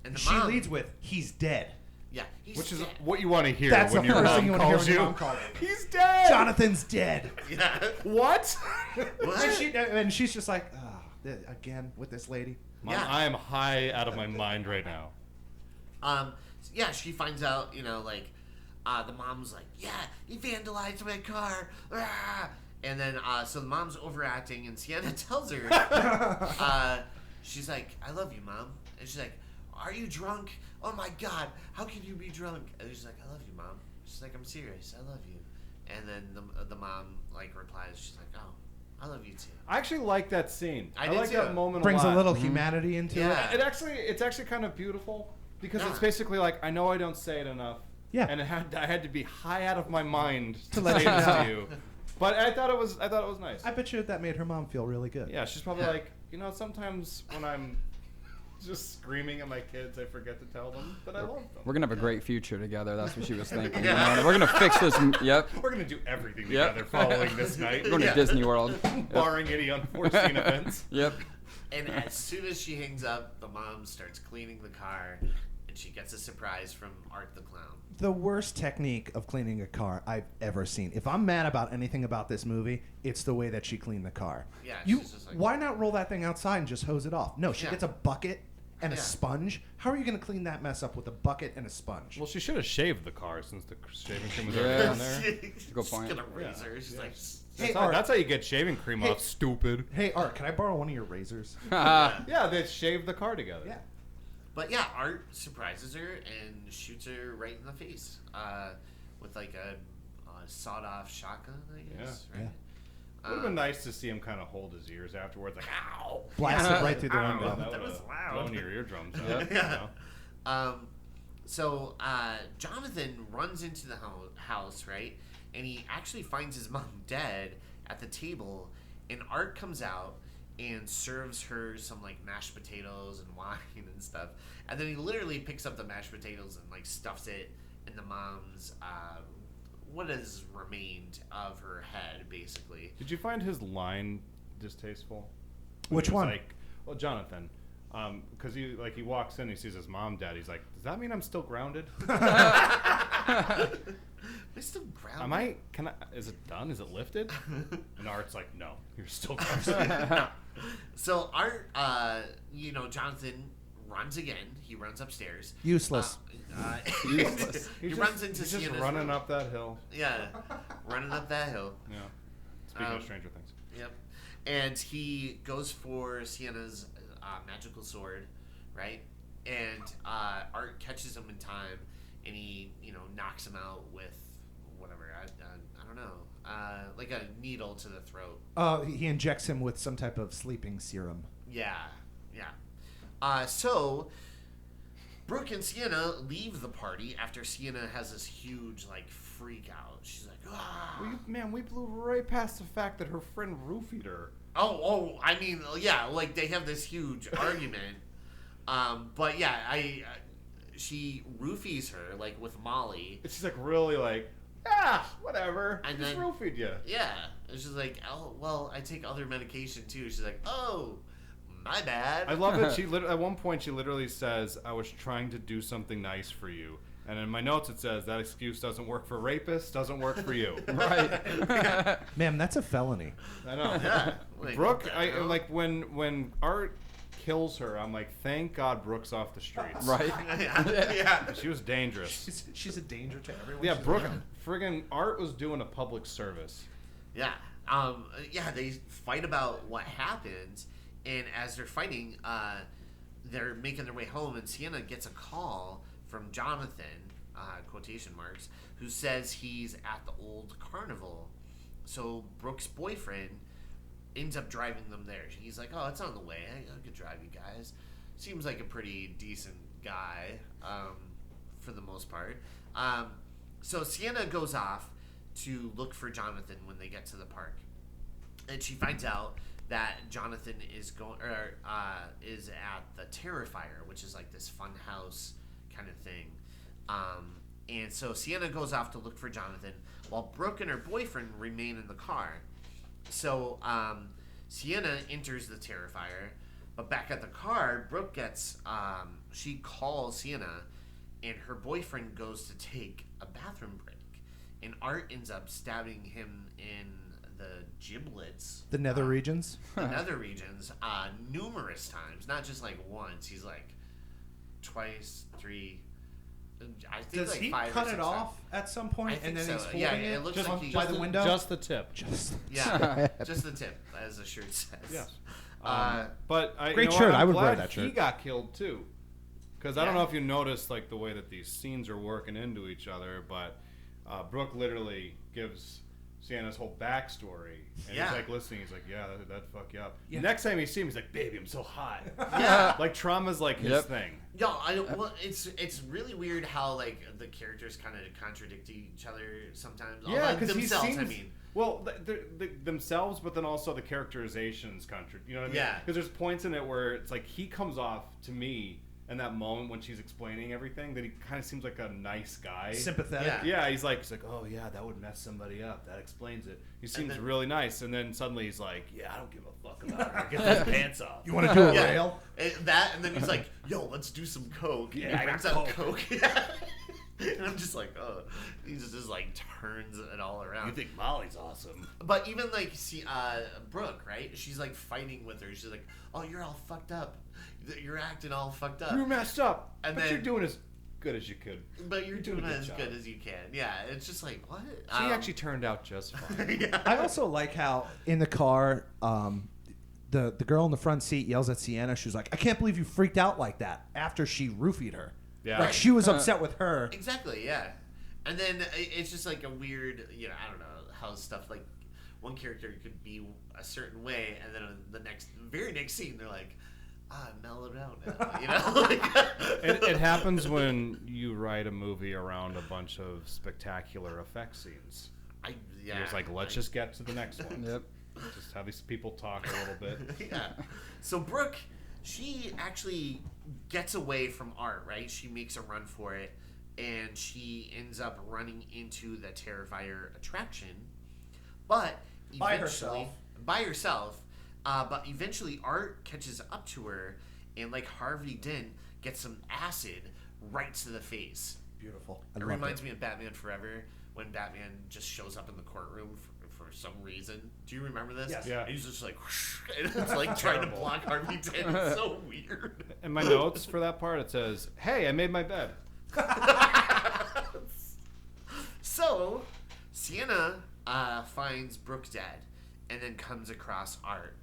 And the She mom, leads with, "He's dead." yeah, he's Which is dead. what you want to hear That's when the your first mom thing you want to hear calls when you. your mom calls you. He's dead. Jonathan's dead. Yeah. What? What? And she's just like, oh, again with this lady. Mom, Yeah. I am high out of my mind right now. Yeah, she finds out, the mom's like, yeah, he vandalized my car. Ah! And then, so the mom's overacting, and Sienna tells her, she's like, I love you, Mom. And she's like, are you drunk? Oh my God, how can you be drunk? And she's like, I love you, Mom. She's like, I'm serious, I love you. And then the mom, replies, she's like, oh, I love you too. I actually like that scene. I I did like too. that moment Brings a a lot. little humanity into Yeah. it. It's actually kind of beautiful because Yeah. it's basically like, I know I don't say it enough. Yeah. And I had to be high out of my mind to let say you this know. to you. But I thought it was nice. I bet you that made her mom feel really good. Yeah, she's probably Yeah. like, sometimes when I'm just screaming at my kids, I forget to tell them that I love them. We're gonna have a great future together. That's what she was thinking. Yeah. We're gonna fix this. Yep. We're gonna do everything Yep. together following this night, We're going to Disney World. Yep. barring any unforeseen events. Yep. And as soon as she hangs up, the mom starts cleaning the car, and she gets a surprise from Art the Clown. The worst technique of cleaning a car I've ever seen. If I'm mad about anything about this movie, it's the way that she cleaned the car. Yeah, You, she's just like- why not roll that thing outside and just hose it off? No, she Yeah. gets a bucket and a Yeah. sponge. How are you going to clean that mess up with a bucket and a sponge? Well, she should have shaved the car since the shaving cream was Yeah. already on there. Good point. She's got a razor. She's like, Hey, That's Art. how you get shaving cream Hey. off, stupid. Hey, Art, can I borrow one of your razors? Yeah, they shaved the car together. Yeah. But yeah, Art surprises her and shoots her right in the face with like a sawed-off shotgun, I guess. Yeah. Right? Would have been nice to see him kind of hold his ears afterwards, like, ow! Blast it right through the Ow. window. That was would've loud. blown your eardrums out. Yep. Yeah. So Jonathan runs into the house, right? And he actually finds his mom dead at the table. And Art comes out and serves her some mashed potatoes and wine and stuff. And then he literally picks up the mashed potatoes and stuffs it in the mom's what is remained of her head, basically. Did you find his line distasteful? Which He was one? Like, well, Jonathan. Because he walks in, he sees his mom dead. He's like, does that mean I'm still grounded? Am I still grounded? Is it done? Is it lifted? And Art's like, no, you're still grounded. So Art, Jonathan runs again. He runs upstairs. Useless. Useless. He runs into He's just Sienna's running room. up that hill. Yeah, running up that hill. Yeah. Speaking Um, of Stranger Things. Yep. And he goes for Sienna's magical sword, right? And Art catches him in time, and he, knocks him out with whatever. I don't know. Like a needle to the throat. He injects him with some type of sleeping serum. Yeah. So Brooke and Sienna leave the party after Sienna has this huge like freak out. She's like, ah. We blew right past the fact that her friend roofied her. Oh, I mean, yeah, like they have this huge argument. But yeah, she roofies her like with Molly. She's like really like, whatever. And just then roofied you. Yeah, and she's like, oh, well, I take other medication too. She's like, oh, my bad. I love it. At one point she literally says, "I was trying to do something nice for you." And in my notes it says that excuse doesn't work for rapists, doesn't work for you. Right. Ma'am, that's a felony. I know. Yeah. Like, Brooke, I like when Art kills her, I'm like, thank God Brooke's off the streets. Right. Yeah. She was dangerous. She's a danger to everyone. Yeah, she's Brooke, around. friggin' Art was doing a public service. Yeah. Yeah, they fight about what happened, and as they're fighting, they're making their way home, and Sienna gets a call from Jonathan, quotation marks, who says he's at the old carnival. So Brooke's boyfriend ends up driving them there. He's like, oh, it's on the way. I could drive you guys. Seems like a pretty decent guy, for the most part. So Sienna goes off to look for Jonathan when they get to the park, and she finds out that Jonathan is is at the Terrifier, which is like this fun house kind of thing. And so Sienna goes off to look for Jonathan, while Brooke and her boyfriend remain in the car. So Sienna enters the Terrifier, but back at the car, Brooke gets she calls Sienna, and her boyfriend goes to take a bathroom break, and Art ends up stabbing him in the giblets, The nether regions. the nether regions, numerous times, not just like once. He's like twice, 3. I think Does like he 5 or cut 6 it times. off at some point, I think and then so. he's folding Yeah, it? it looks Just, like he by the window? Just the tip. Yeah, just the tip, as the shirt says. Yes. Uh, But Great you know shirt. what? I'm I would wear glad that shirt. He got killed too, because I don't Yeah. know if you noticed like the way that these scenes are working into each other, but Brooke literally gives Sienna's whole backstory, and Yeah. he's like listening. He's like, "Yeah, that'd fuck you up." Yeah. Next time he sees him, he's like, "Baby, I'm so hot." Yeah. Like trauma's like his Yep. thing. well, it's really weird how like the characters kind of contradict each other sometimes. Yeah, Like, because themselves. he seems, I mean, well, themselves, but then also the characterizations you know what I mean? Yeah. Because there's points in it where it's like he comes off to me in that moment when she's explaining everything that he kind of seems like a nice guy. Sympathetic. Yeah. Yeah, he's like, oh yeah, that would mess somebody up. That explains it. He seems then- really nice, and then suddenly he's like, yeah, I don't give a fuck about her. Get those pants off. You want to do a yeah, rail? that, and then he's like, "Yo, let's do some coke." Yeah, and I he brings got out coke. Yeah. And I'm just like, oh, he just like turns it all around. You think Molly's awesome? But even like, see, Brooke, right? She's like fighting with her. She's like, "Oh, you're all fucked up. You're acting all fucked up." You're messed up, And but then- you're doing as good as you could. But you're doing a good as job. good as you can. Yeah, it's just like, what? She actually turned out just fine. yeah. I also like how in the car, the girl in the front seat yells at Sienna. She's like, "I can't believe you freaked out like that," after she roofied her. Yeah. Like she was upset with her. Exactly, yeah. And then it's just like a weird, I don't know how stuff like one character could be a certain way, and then the very next scene, they're like, I'm mellowed out now, Like, It happens when you write a movie around a bunch of spectacular effect scenes. Yeah. It's like, let's just get to the next one. Yep. Just have these people talk a little bit. Yeah. So Brooke, she actually gets away from Art, right? She makes a run for it, and she ends up running into the Terrifier attraction, but By eventually, but eventually Art catches up to her, and like Harvey Dent gets some acid right to the face. Beautiful. It reminds me of Batman Forever, when Batman just shows up in the courtroom for some reason. Do you remember this? Yes. Yeah. And he's just like, whoosh, and it's like trying to block Harvey Dent. It's so weird. In my notes for that part, it says, "Hey, I made my bed." So, Sienna finds Brooke dead, and then comes across Art.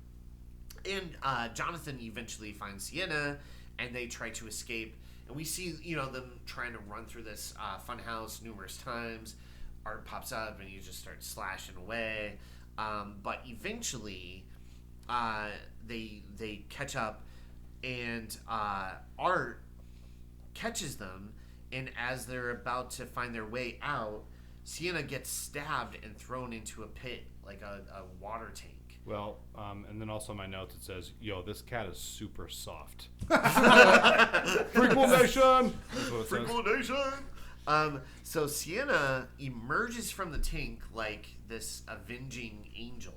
And Jonathan eventually finds Sienna, and they try to escape. And we see, them trying to run through this funhouse numerous times. Art pops up, and he just starts slashing away. But eventually, they catch up, and Art catches them, and as they're about to find their way out, Sienna gets stabbed and thrown into a pit, like a water tank. Well, and then also in my notes it says, "Yo, this cat is super soft." Freakquel Nation. That's what it says. Freakquel Nation. So Sienna emerges from the tank like this avenging angel,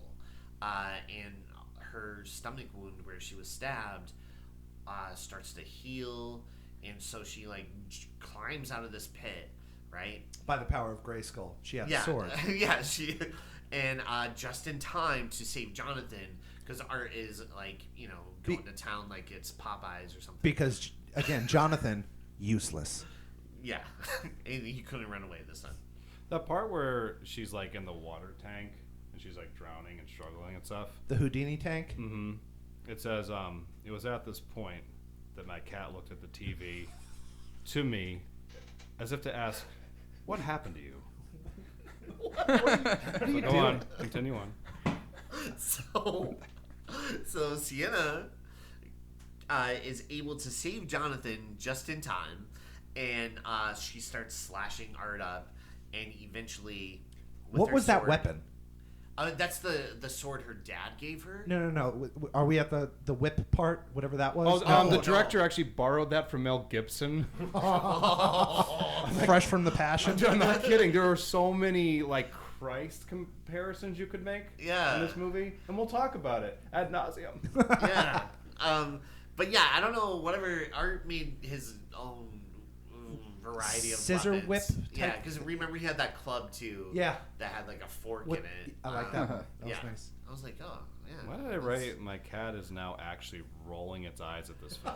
and her stomach wound where she was stabbed starts to heal, and so she climbs out of this pit, right? By the power of Grayskull, she has a sword. Yeah, and just in time to save Jonathan, because Art is going to town like it's Popeyes or something. Because again, Jonathan, useless. Yeah, and he couldn't run away this time. That part where she's in the water tank and she's drowning and struggling and stuff. The Houdini tank. Mm-hmm. It says, it was at this point that my cat looked at the TV to me as if to ask, "What happened to you?" What are you Go doing? on. Continue on. So Sienna is able to save Jonathan just in time, and she starts slashing Art up, and eventually, with What her was that sword- weapon? That's the sword her dad gave her. No. Are we at the whip part? Whatever that was. Oh, the no. director actually borrowed that from Mel Gibson. Fresh from the Passion. I'm not kidding. There are so many Christ comparisons you could make in this movie, and we'll talk about it ad nauseum. Yeah. But yeah, I don't know. Whatever, Art made his own variety of Scissor weapons. whip Yeah, type- because remember he had that club too. Yeah. That had a fork What- in it. I like that one. That was yeah. nice. I was like, oh yeah. Why did I write my cat is now actually rolling its eyes at this film?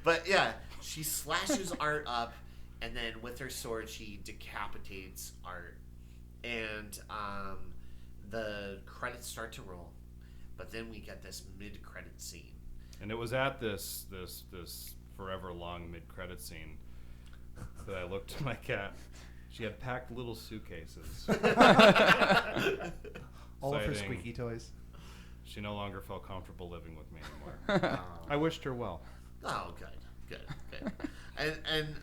But yeah, she slashes Art up, and then with her sword she decapitates Art, and the credits start to roll, but then we get this mid-credit scene. And it was at this forever long mid-credit scene that I looked at my cat. She had packed little suitcases. All of her citing squeaky toys. She no longer felt comfortable living with me anymore. I wished her well. Oh, good. And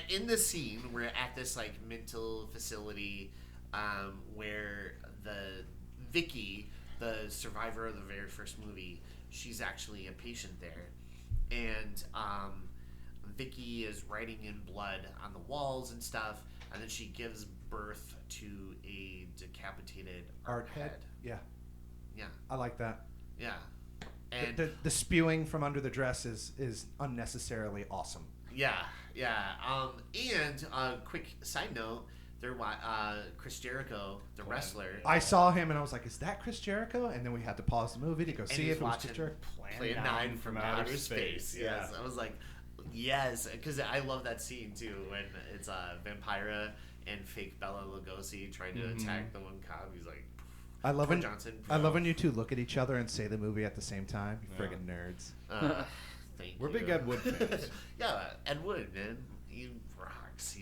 in this scene, we're at this mental facility where the Vicky, the survivor of the very first movie, she's actually a patient there, and Vicky is writing in blood on the walls and stuff, and then she gives birth to a decapitated Art head. Yeah. Yeah, I like that. yeah, and The spewing from under the dress is unnecessarily awesome. yeah. And quick side note, Chris Jericho, the wrestler, I saw him and I was like, "Is that Chris Jericho?" And then we had to pause the movie to go and see he's if it was Chris watching Jericho. Plan 9 from Outer Space. Yes, I was like, yes, because I love that scene too when it's Vampira and fake Bela Lugosi trying to attack the one cop. He's like, I love poor when Johnson. I love when you two look at each other and say the movie at the same time. You friggin' nerds. Thank We're you. big Ed Wood fans. Yeah, Ed Wood, man, he rocks.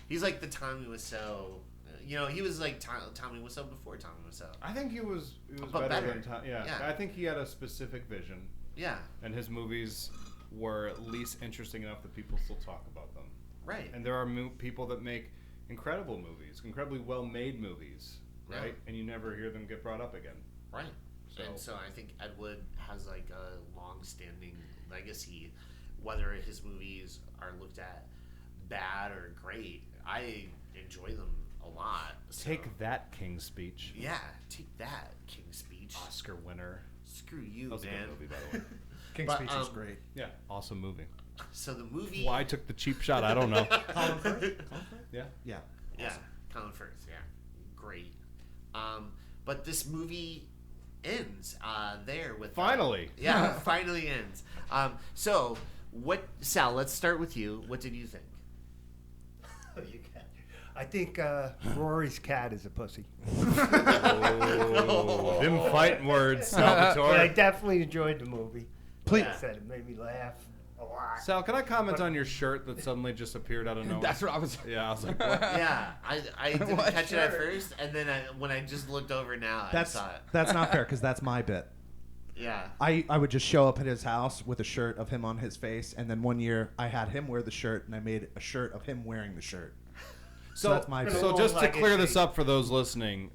He's like the Tommy Wiseau. He was like Tommy Wiseau before Tommy Wiseau. I think he was But better better. than Tom. Yeah. Yeah. I think he had a specific vision, Yeah, and his movies were at least interesting enough that people still talk about them. right. And there are people that make incredible movies, incredibly well-made movies, right? Yeah. And you never hear them get brought up again. Right. So- And so I think Ed Wood has a long-standing legacy, whether his movies are looked at bad or great. I enjoy them a lot. So. Take that, King's Speech. Yeah, take that, King's Speech. Oscar winner. Screw you, That was a man. good movie, by the way. King's But, Speech is great. Yeah, awesome movie. So the movie. Why I took the cheap shot, I don't know. Colin Firth? Yeah. Yeah. Yeah, Colin Firth. Yeah, great. But this movie ends there with Finally. yeah, finally ends. So what, Sal? Let's start with you. What did you think? I think Rory's cat is a pussy. Oh, them fighting words, But I Salvatore. definitely enjoyed the movie. Please. Like I said, it made me laugh a lot. Sal, can I comment on your shirt that suddenly just appeared out of nowhere? That's what I was. Yeah, I was like, what? Yeah, I didn't What? catch it at first, and then when I just looked over now, I That's saw it. that's not fair because that's my bit. Yeah. I would just show up at his house with a shirt of him on his face, and then one year I had him wear the shirt, and I made a shirt of him wearing the shirt. So that's my. So just to clear this up for those listening,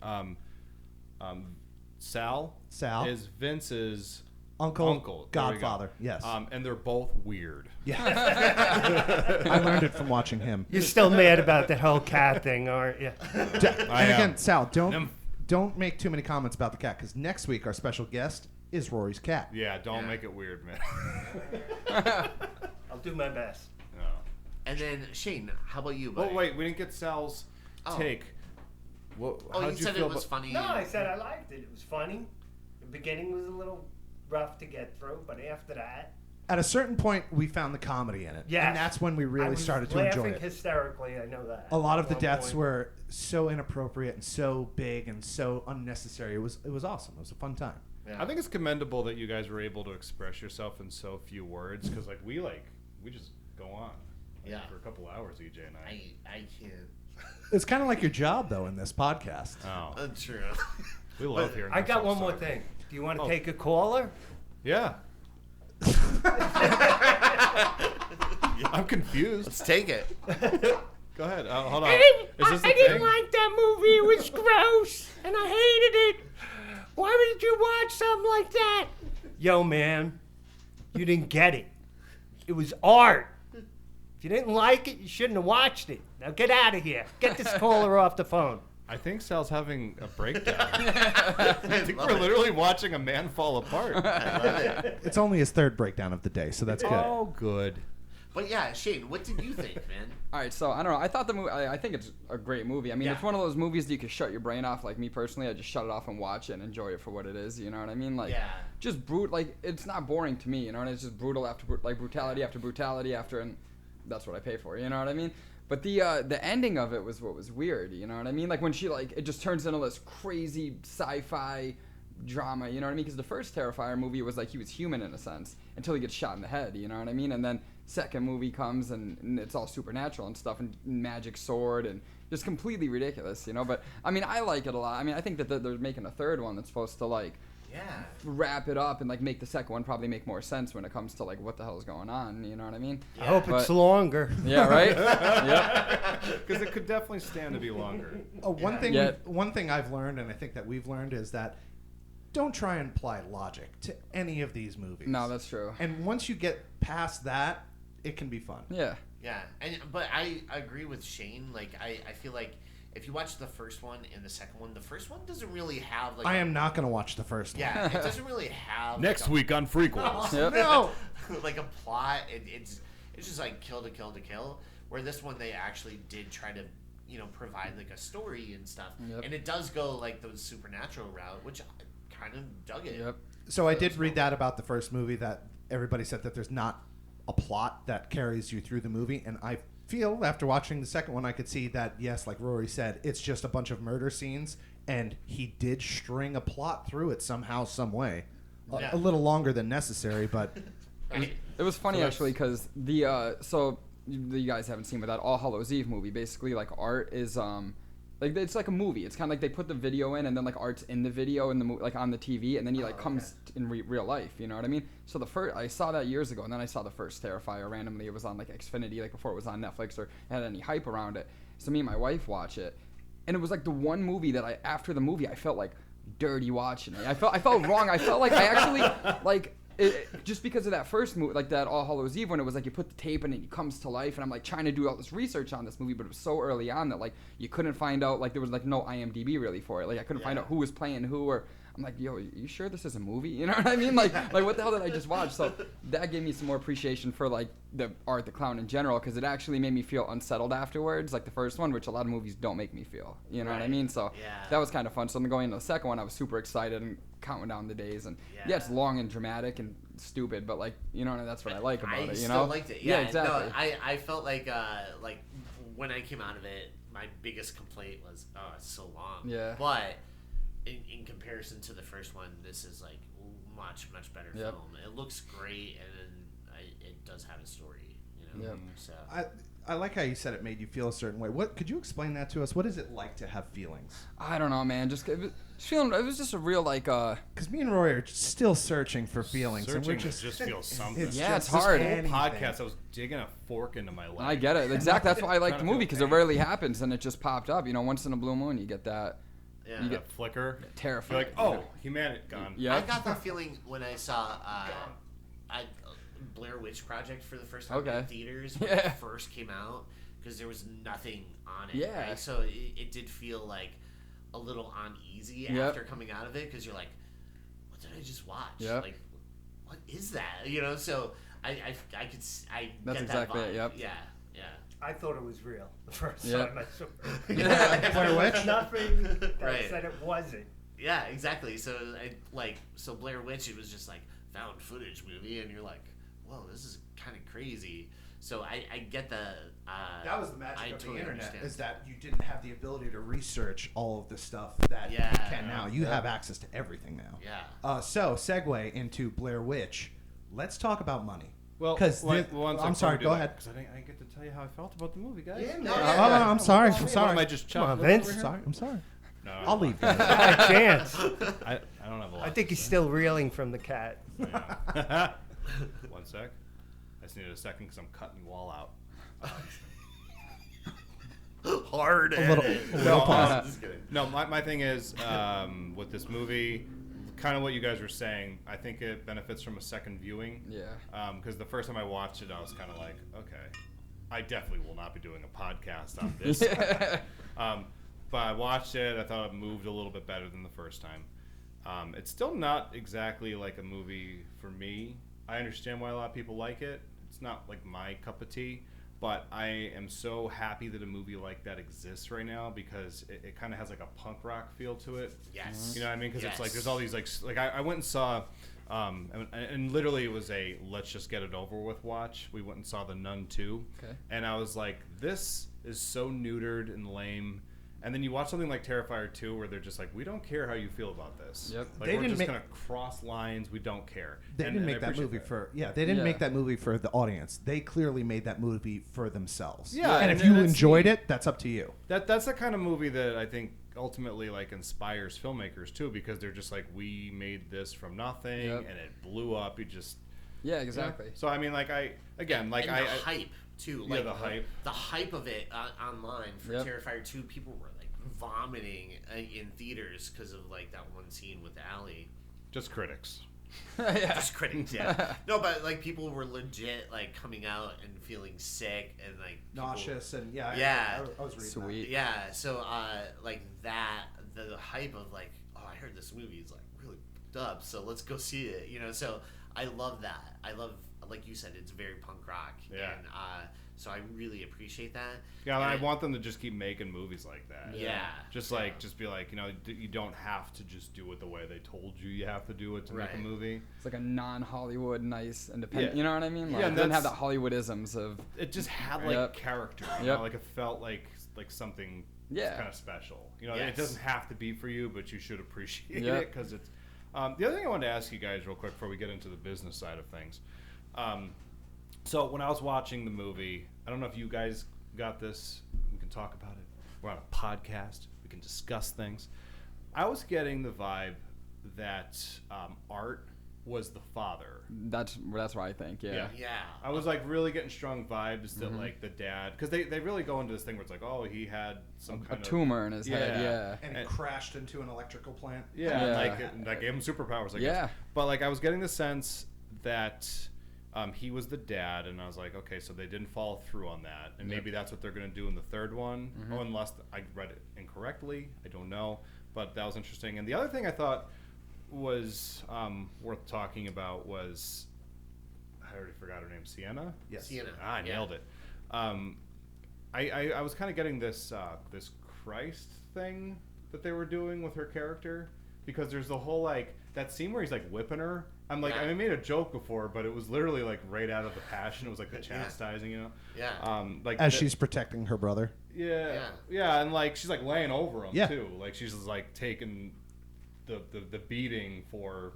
Sal is Vince's uncle, godfather. Yes. And they're both weird. Yeah. I learned it from watching him. You're still mad about the whole cat thing, aren't you? And again, Sal, don't make too many comments about the cat, because next week our special guest is Rory's cat. Yeah, don't make it weird, man. I'll do my best. No. And then Shane, how about you, buddy? Oh wait, we didn't get Sal's take. How'd you said it was funny. No, I said I liked it. It was funny. The beginning was a little rough to get through, but after that, At a certain point, we found the comedy in it. yes. And that's when we really started to enjoy it. Laughing hysterically, I know that. A lot of the At one deaths point. were so inappropriate and so big and so unnecessary. It was awesome. It was a fun time. Yeah. I think it's commendable that you guys were able to express yourself in so few words, because we just go on for a couple hours, EJ and I can't. It's kind of like your job, though, in this podcast. Oh, True. we love hearing. I got one more thing. thing. Do you want to take a caller? Yeah. I'm confused. Let's take it. Go ahead. Hold on. I didn't like that movie. It was gross, and I hated it. Why did you watch something like that? Yo, man, you didn't get it. It was art. If you didn't like it, you shouldn't have watched it. Now get out of here. Get this caller off the phone. I think Sal's having a breakdown. I think we're literally watching a man fall apart. I love it. It's only his third breakdown of the day, so that's good. Oh, good. But yeah, Shane, what did you think, man? All right, so I don't know. I thought the movie. I think it's a great movie. I mean, it's one of those movies that you can shut your brain off. Like me personally, I just shut it off and watch it and enjoy it for what it is. You know what I mean? Like, just Like it's not boring to me. You know, and it's just brutal after brutality after brutality after, and that's what I pay for. You know what I mean? But the ending of it was what was weird. You know what I mean? Like when she it just turns into this crazy sci-fi drama. You know what I mean? Because the first Terrifier movie was like he was human in a sense until he gets shot in the head. You know what I mean? And then second movie comes and it's all supernatural and stuff and magic sword and just completely ridiculous, you know. But I mean, I like it a lot. I mean, I think that they're making a third one that's supposed to wrap it up and make the second one probably make more sense when it comes to what the hell is going on. You know what I mean? I hope it's longer. Yeah, right. Yep. Because it could definitely stand to be longer. One thing I've learned, and I think that we've learned, is that don't try and apply logic to any of these movies. No, that's true. And once you get past that, it can be fun. Yeah. Yeah, but I agree with Shane. I feel like if you watch the first one and the second one, the first one doesn't really have I am not going to watch the first one. Yeah, it doesn't really have Next week on Freakquels. No. like a plot. It's just kill to kill to kill. Where this one they actually did try to provide a story and stuff, and it does go the supernatural route, which I kind of dug it. Yep. So I did read that about the first movie, that everybody said that there's not a plot that carries you through the movie, and I feel after watching the second one I could see that, yes, like Rory said, it's just a bunch of murder scenes, and he did string a plot through it somehow, some way. A little longer than necessary, but it was funny actually, because so you guys haven't seen, but that All Hallows Eve movie, basically art is it's like a movie. It's kind of like they put the video in, and then art's in the video in the on the TV, and then he comes in real life. You know what I mean? So I saw that years ago, and then I saw the first Terrifier randomly. It was on Xfinity, before it was on Netflix or had any hype around it. So me and my wife watch it, and it was the one movie that after the movie I felt dirty watching it. I felt wrong. I felt I actually just because of that first movie, that All Hallows Eve, when it was you put the tape in and he comes to life, and I'm trying to do all this research on this movie, but it was so early on that you couldn't find out, there was no IMDb really for it. I couldn't find out who was playing who, or I'm yo, you sure this is a movie? You know what I mean? What the hell did I just watch? So that gave me some more appreciation for the Art the Clown in general, because it actually made me feel unsettled afterwards, the first one, which a lot of movies don't make me feel. You know what I mean? So that was kind of fun. So then going into the second one, I was super excited and counting down the days, and it's long and dramatic and stupid, but that's what I like about it. You know, still liked it. Yeah, exactly. No, I felt like when I came out of it, my biggest complaint was, oh, it's so long. Yeah. But in comparison to the first one, this is much better film. It looks great, and then it does have a story. You know. Yep. So I like how you said it made you feel a certain way. What could you explain that to us? What is it like to have feelings? I don't know, man. Just feeling. It was just a real like. Because me and Roy are still searching for feelings, and we're just feel something. Yeah, it's just hard. This anything. whole podcast, I was digging a fork into my leg. I get it. Exactly. That's why I like the Trying to movie, feel because it pain. rarely happens, and it just popped up. You know, once in a blue moon, you get that. Yeah. You That get flicker. Terrifier. You're like, oh, humanity gone. Yeah. I got that feeling when I saw Blair Witch Project for the first time Okay. in theaters when Yeah. it first came out, because there was nothing on it. Yeah. Right? So it did feel like a little uneasy Yep. after coming out of it, because you're like, what did I just watch? Yep. Like, what is that? You know, so I That's get exactly that it, vibe. yep. Yeah. I thought it was real the first Yeah. time I saw it. Blair Witch? Nothing that Right. said it wasn't. Yeah, exactly. So so Blair Witch, it was just like found footage movie, and you're like, whoa, this is kind of crazy. So I get the. That was the magic I of totally the internet, understand. is that you didn't have the ability to research all of the stuff that Yeah. you can now. You have access to everything now. Yeah. So, segue into Blair Witch. Let's talk about money. Well, 'Cause I'm sorry, go ahead. Because I didn't get to tell you how I felt about the movie, guys. Oh, I'm sorry. I'm Am sorry. I just Come on, chuckling Vince. over here? Sorry. I'm sorry. No, I'll leave. guys. Not a chance. I don't have a lot. I think he's still reeling from the cat. Yeah. One sec. I just needed a second because I'm cutting you all out. Hard. A little No, pause. Just kidding. No, my thing is with this movie, kind of what you guys were saying. I think it benefits from a second viewing. Yeah. Because the first time I watched it, I was kind of like, okay, I definitely will not be doing a podcast on this. But I watched it. I thought it moved a little bit better than the first time. It's still not exactly like a movie for me. I understand why a lot of people like it. It's not like my cup of tea. But I am so happy that a movie like that exists right now, because it kind of has like a punk rock feel to it. Yes. You know what I mean? Because it's like Yes. there's all these like I went and saw, and literally it was a let's just get it over with watch. We went and saw The Nun 2. Okay. And I was like, this is so neutered and lame. And then you watch something like Terrifier 2, where they're just like, we don't care how you feel about this. Yep. Like, They we're didn't just make- gonna cross lines. We don't care. They didn't And make I that appreciate movie that. for they didn't Yeah. make that movie for the audience. They clearly made that movie for themselves. Yeah, and and if you that's enjoyed the- it, that's up to you. That's the kind of movie that I think ultimately like inspires filmmakers too, because they're just like, we made this from nothing Yep. and it blew up. You just Yeah, exactly. So I mean, like And the hype too. Yeah, Like the hype. The hype of it online for Yep. Terrifier 2. People were like vomiting in theaters because of like that one scene with Allie. just critics. Yeah. Just critics, yeah. No, but like people were legit like coming out and feeling sick and like people- Nauseous and yeah. Yeah. I was reading Sweet. Yeah, so like that, the hype of like, oh, I heard this movie is like really fucked up, so let's go see it. You know, so I love that. I love, like you said, it's very punk rock. Yeah. And so I really appreciate that. Yeah, And I want them to just keep making movies like that. Yeah. Just be like, you know, you don't have to just do it the way they told you have to do it to make a Right. movie. It's like a non-Hollywood, nice, independent. Yeah. You know what I mean? Like, Yeah, it doesn't have that's- the Hollywoodisms of. It just had like Yep. character. You Yep. know, like it felt like something Yeah. kind of special. You know, Yes. it doesn't have to be for you, but you should appreciate Yep. it because it's. The other thing I wanted to ask you guys real quick before we get into the business side of things. So when I was watching the movie, I don't know if you guys got this. We can talk about it. We're on a podcast. We can discuss things. I was getting the vibe that Art was the father. That's what I think. Yeah. Yeah. I was like really getting strong vibes that like the dad, because they really go into this thing where it's like, oh, he had some A kind of tumor in his head. Yeah. And it crashed into an electrical plant. Yeah, Yeah. like that gave him superpowers. I Yeah. guess. But like I was getting the sense that he was the dad, and I was like, okay, so they didn't follow through on that, and maybe that's what they're going to do in the third one. Oh, unless I read it incorrectly, I don't know. But that was interesting. And the other thing I thought was worth talking about was, I already forgot her name, Sienna. Yes. Sienna. I nailed it. I was kind of getting this this Christ thing that they were doing with her character, because there's the whole like that scene where he's like whipping her. I'm like, Yeah. I made a joke before, but it was literally like right out of the Passion. It was like the Yeah. chastising, you know. Yeah. Like As the- she's protecting her brother. yeah, and like she's like laying over him Yeah. too. Like she's like taking the beating for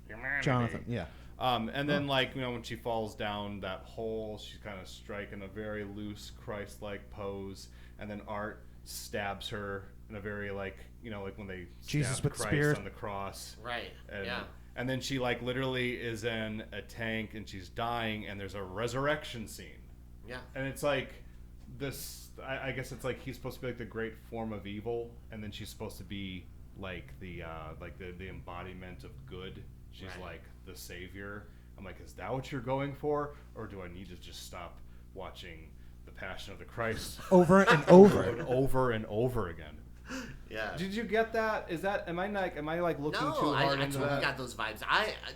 humanity. Jonathan, yeah. And then, like, you know, when she falls down that hole, she's kind of striking a very loose Christ-like pose, and then Art stabs her in a very, like, you know, like when they Jesus stabbed with Christ spear on the cross. Right. And, Yeah. And then she, like, literally is in a tank, and she's dying, and there's a resurrection scene. Yeah. And it's like this. I guess it's like he's supposed to be like the great form of evil, and then she's supposed to be like the embodiment of good. She's Right. like the savior. I'm like, is that what you're going for, or do I need to just stop watching The Passion of the Christ Over and over. and over and over again? Yeah. Did you get that? Am I looking No, too hard I into totally that? got those vibes.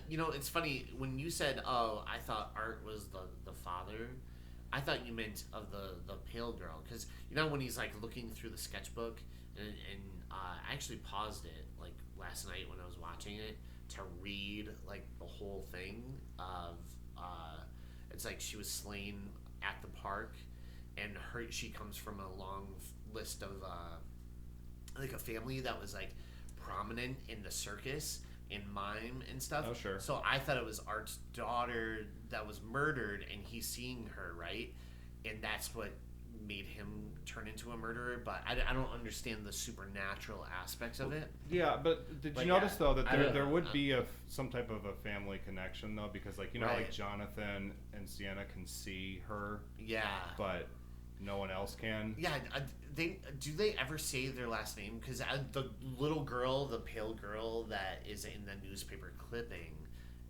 You know, it's funny when you said, "Oh, I thought Art was the father." I thought you meant of the pale girl, because you know when he's like looking through the sketchbook, and I actually paused it like last night when I was watching it to read like the whole thing of it's like she was slain at the park, and she comes from a long list of like a family that was like prominent in the circus and mime and stuff. Oh, sure. So I thought it was Art's daughter that was murdered, and he's seeing her, right? And that's what made him turn into a murderer. But I don't understand the supernatural aspects of it. Yeah, but did But you notice yeah, though that I there, don't there know. would be some type of a family connection though, because like, you know, like Right. Jonathan and Sienna can see her, Yeah. but no one else can. Yeah, do they ever say their last name? Because the little girl, the pale girl that is in the newspaper clipping,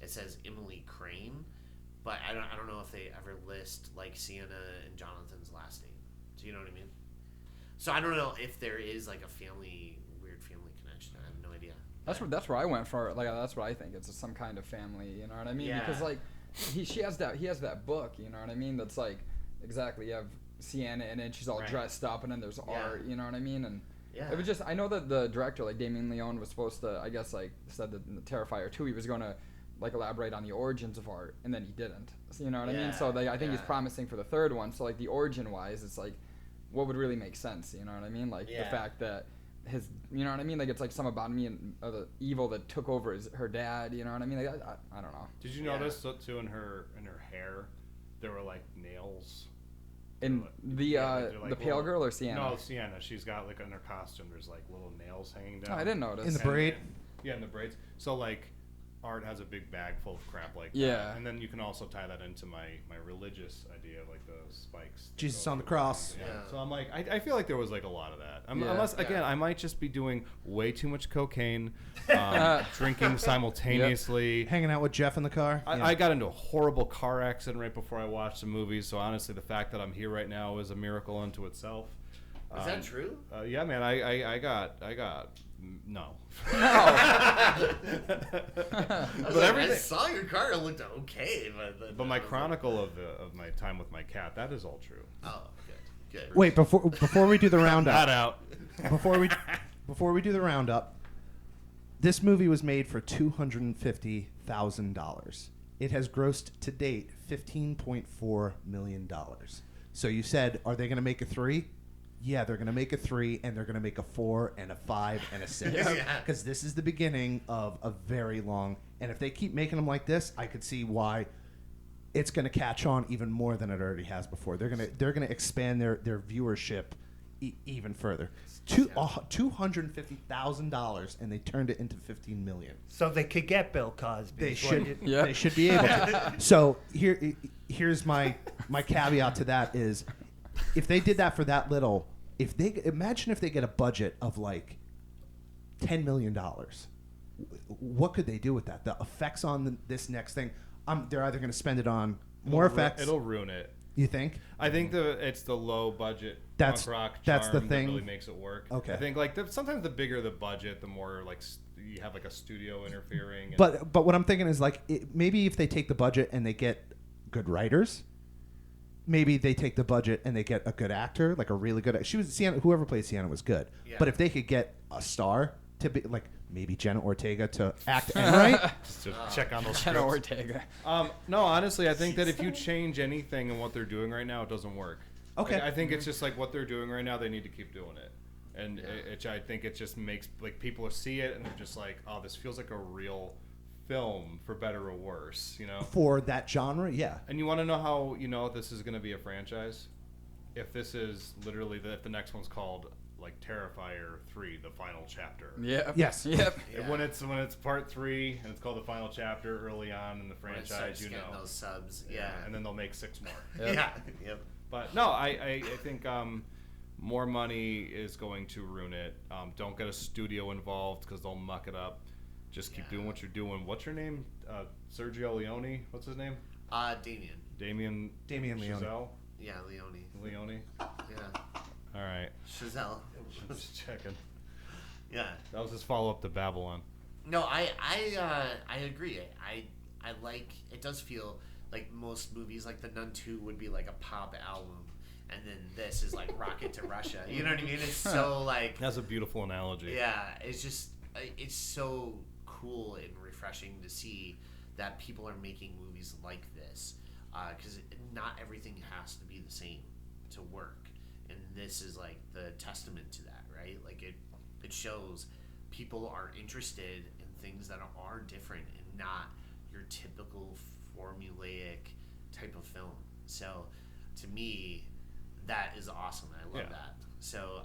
it says Emily Crane, but I don't know if they ever list like Sienna and Jonathan's last name. Do you know what I mean? So I don't know if there is like a weird family connection. I have no idea. That's where I went for. Like that's what I think. It's some kind of family. You know what I mean? Yeah. Because like he has that book. You know what I mean? That's like exactly. You have Sienna in it. She's all Right. dressed up, and then there's Yeah. Art. You know what I mean? And Yeah. it was just I know that the director like Damien Leone was supposed to I guess like said that in the Terrifier 2 he was going to like elaborate on the origins of Art, and then he didn't. So, you know what I mean? So I think he's yeah. promising for the third one. So like the origin wise, it's like what would really make sense? You know what I mean? Like the Yeah. fact that his, you know what I mean? Like it's like some abomination of the evil that took over her dad. You know what I mean? Like I don't know. Did you Yeah. notice too in her hair, there were like nails? And the they're like the pale little- girl or Sienna? No, Sienna. She's got like in her costume. There's like little nails hanging Oh, down. I didn't notice. In the And- braid? Yeah, in the braids. So like, Art has a big bag full of crap like Yeah. that. And then you can also tie that into my religious idea of like the spikes. that Jesus go on the through cross. Yeah. Yeah. So I'm like, I feel like there was like a lot of that. Yeah. Unless again, Yeah. I might just be doing way too much cocaine, drinking simultaneously. Hanging out with Jeff in the car. Yeah. I got into a horrible car accident right before I watched the movie, so honestly, the fact that I'm here right now is a miracle unto itself. Is that true? Yeah, man. I got no. But everything- I saw your car. It looked okay, But my chronicle of my time with my cat, that is all true. Oh, good. Wait, before we do the Not roundup, out. before we do the roundup, this movie was made for $250,000. It has grossed to date $15.4 million. So you said, are they going to make a 3? Yeah, they're going to make a 3, and they're going to make a 4, and a 5, and a 6. Yeah. Because this is the beginning of a very long. And if they keep making them like this, I could see why it's going to catch on even more than it already has before. They're going to expand their viewership even further. $250,000, and they turned it into $15 million. So they could get Bill Cosby. They is what should. you- Yeah. They should be able to. So here's my caveat to that is, if they did that for that little, imagine if they get a budget of like $10 million, what could they do with that? The effects on this next thing, they're either going to spend it on more effects. It'll ruin it. You think? I think it's the low budget That's- punk rock that's the charm thing. that really makes it work. Okay. I think like sometimes the bigger the budget, the more like you have like a studio interfering. And But what I'm thinking is like maybe if they take the budget and they get good writers, maybe they take the budget and they get a good actor, like a really good. Sienna, whoever played Sienna was good. Yeah. But if they could get a star to be like maybe Jenna Ortega to act and write, just to check on those Jenna scripts. Ortega. No, honestly, I think that if you change anything in what they're doing right now, it doesn't work. Okay. Like, I think it's just like what they're doing right now, they need to keep doing it. And I think it just makes like people see it and they're just like, oh, this feels like a real film, for better or worse, you know. For that genre, yeah. And you want to know how you know this is going to be a franchise? If this is literally if the next one's called like Terrifier 3, the final chapter. Yeah. Yes. Yep. Yeah. When it's part 3 and it's called the final chapter early on in the franchise, you know. Those subs, yeah. And then they'll make 6 more. Yep. Yeah. Yep. But no, I think more money is going to ruin it. Don't get a studio involved because they'll muck it up. Just keep doing what you're doing. What's your name? Sergio Leone. What's his name? Damien Leone. Chazelle? Yeah, Leone. Yeah. All right. Chazelle. Just checking. Yeah. That was his follow-up to Babylon. No, I agree. I like. It does feel like most movies, like The Nun 2 would be like a pop album, and then this is like Rocket to Russia. You know what I mean? It's so like. That's a beautiful analogy. Yeah, it's so cool and refreshing to see that people are making movies like this, because not everything has to be the same to work, and this is like the testament to that, right? Like it shows people are interested in things that are different and not your typical formulaic type of film. So to me, that is awesome. I love that. So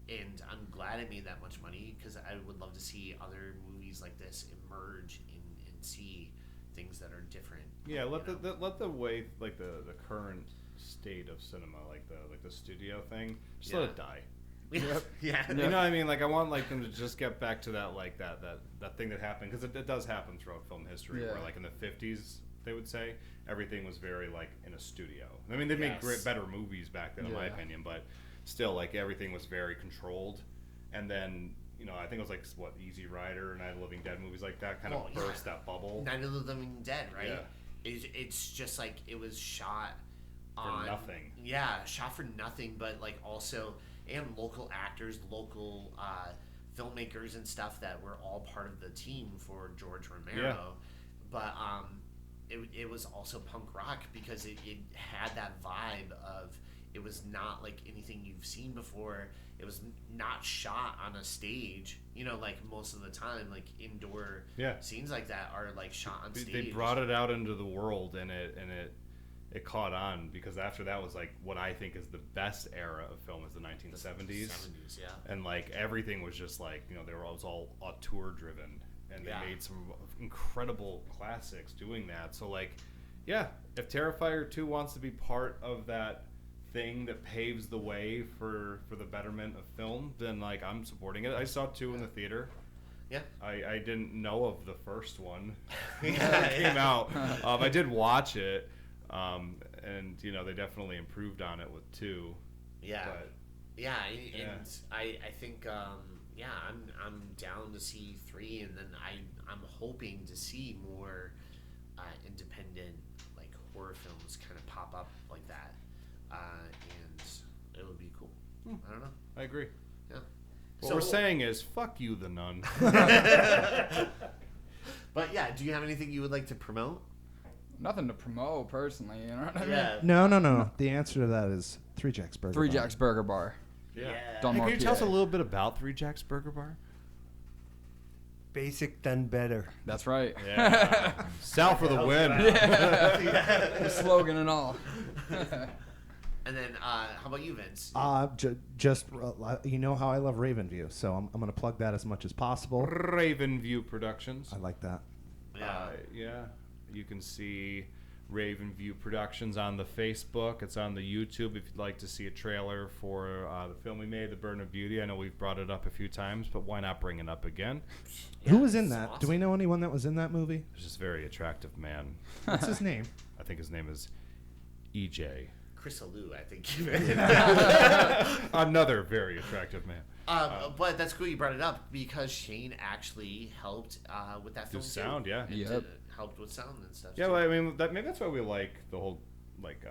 and I'm glad it made that much money, because I would love to see other movies like this emerge and see things that are different. Yeah, let the way, like the current state of cinema, like the studio thing, just let it die. Yep. Yeah. You know what I mean? Like I want them to just get back to that that thing that happened, because it does happen throughout film history, where like in the 50s they would say everything was very like in a studio. I mean, they made better movies back then, in my opinion, but still, like everything was very controlled. And then, you know, I think it was like Easy Rider, Night of the Living Dead, movies like that kind of burst that bubble. Night of the Living Dead, right? Yeah. It's just like it was shot for nothing. Yeah, shot for nothing, but like also, and local actors, local filmmakers and stuff that were all part of the team for George Romero. Yeah. But it was also punk rock, because it had that vibe of, it was not like anything you've seen before. It was not shot on a stage, you know, like most of the time, like indoor scenes like that are like shot on stage. They brought it out into the world, and it caught on, because after that was like what I think is the best era of film, is the 1970s. The 70s, yeah. And like everything was just like, you know, it was all auteur driven, and they made some incredible classics doing that. So like, yeah, if Terrifier 2 wants to be part of that thing that paves the way for the betterment of film, then like I'm supporting it. I saw 2 in the theater. Yeah. I didn't know of the first one when it came out. I did watch it, and you know, they definitely improved on it with 2. Yeah. But, and I think I'm down to see 3, and then I'm hoping to see more independent like horror films kind of pop up like that. And it would be cool. I don't know. I agree. Yeah. What we're saying is, fuck you, The Nun. But yeah, do you have anything you would like to promote? Nothing to promote personally, you know what I mean? Yeah. No. The answer to that is Three Jacks Burger Three Bar. Jacks Burger Bar. Yeah. Dunmore, Hey, can you tell us a PA. little bit about Three Jacks Burger Bar? Basic done better. That's right. Yeah. Sal for the win. The slogan and all. And then, how about you, Vince? Just you know how I love Raven View, so I'm going to plug that as much as possible. Raven View Productions. I like that. Yeah. You can see Raven View Productions on the Facebook. It's on the YouTube if you'd like to see a trailer for the film we made, The Burden of Beauty. I know we've brought it up a few times, but why not bring it up again? Who was in it's that? awesome. Do we know anyone that was in that movie? There's this very attractive man. What's his name? I think his name is EJ. Chris Alou, I think you meant. Another very attractive man. But that's cool you brought it up, because Shane actually helped with that Do film sound, too. yeah. And Yep. helped with sound and stuff. Yeah, too. well, I mean, maybe that's why we like the whole like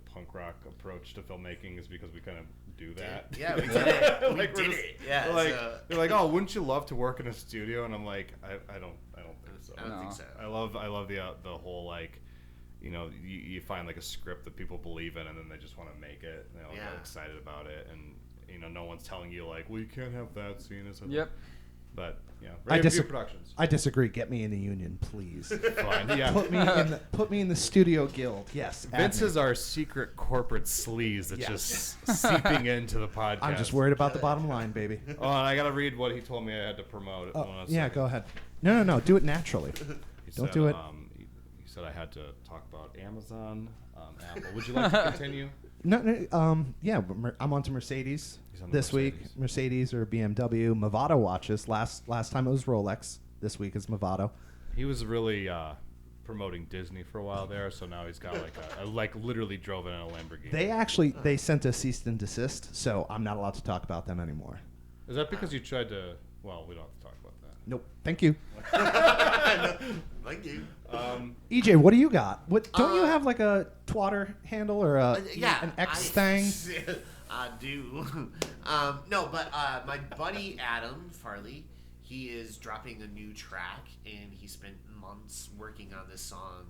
punk rock approach to filmmaking, is because we kind of do that. Yeah, we did it. Like, we we're did just- it. Yeah. Like so, they're like, oh, wouldn't you love to work in a studio? And I'm like, I don't think so. I don't think so. I love the whole like, you know, you find like a script that people believe in, and then they just want to make it. And they all get excited about it, and you know, no one's telling you like, well, you can't have that scene. Yep. But I Ravenview disagree. Productions. I disagree. Get me in the union, please. Fine. Yeah. Put me in the studio guild. Yes. add Vince me. is our secret corporate sleaze that's Yes. just seeping into the podcast. I'm just worried about the bottom line, baby. Oh, and I gotta read what he told me I had to promote. Oh, Hold on a yeah, second. go ahead. No. Do it naturally. He Don't said, do it. He said I had to talk about Amazon, Apple. Would you like to continue? No. Yeah. I'm on to Mercedes He's on the this week. Mercedes. Mercedes or BMW. Movado watches. Last time it was Rolex. This week is Movado. He was really promoting Disney for a while there, so now he's got like literally drove in a Lamborghini. They sent a cease and desist, so I'm not allowed to talk about them anymore. Is that because you tried to? Well, we don't have to talk about that. Nope. Thank you. Thank you. EJ, what do you got? What don't you have like a twatter handle or an X thing? I do. No, but my buddy Adam Farley, he is dropping a new track, and he spent months working on this song,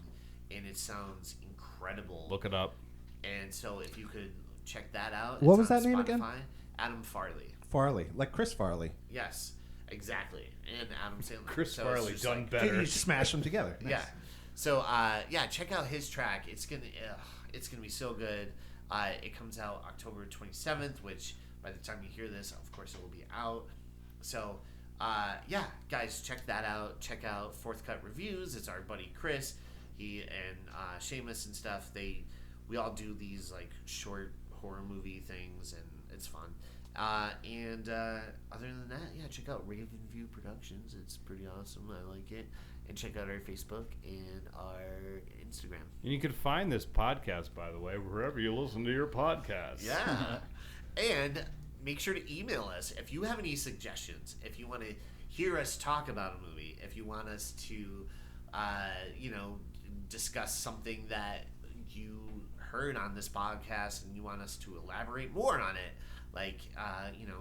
and it sounds incredible. Look it up. And so if you could check that out. What it's was on that name again? Spotify. Adam Farley. Farley, like Chris Farley. Yes, exactly. And Adam Sandler. Chris So it's Farley just done like- better. You smash them together. Nice. Yeah. So check out his track. It's gonna be so good. It comes out October 27th, which by the time you hear this, of course, it will be out. So guys, check that out. Check out Fourth Cut Reviews. It's our buddy Chris. He and Seamus and stuff. We all do these like short horror movie things, and it's fun. And other than that, check out Ravenview Productions. It's pretty awesome. I like it. And check out our Facebook and our Instagram. And you can find this podcast, by the way, wherever you listen to your podcasts. Yeah. And make sure to email us if you have any suggestions. If you want to hear us talk about a movie, if you want us to, discuss something that you heard on this podcast and you want us to elaborate more on it. Like,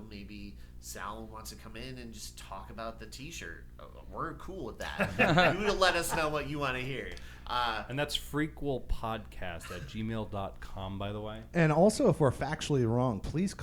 maybe Sal wants to come in and just talk about the T-shirt. We're cool with that. You let us know what you want to hear. And that's freakquelpodcast@gmail.com, by the way. And also, if we're factually wrong, please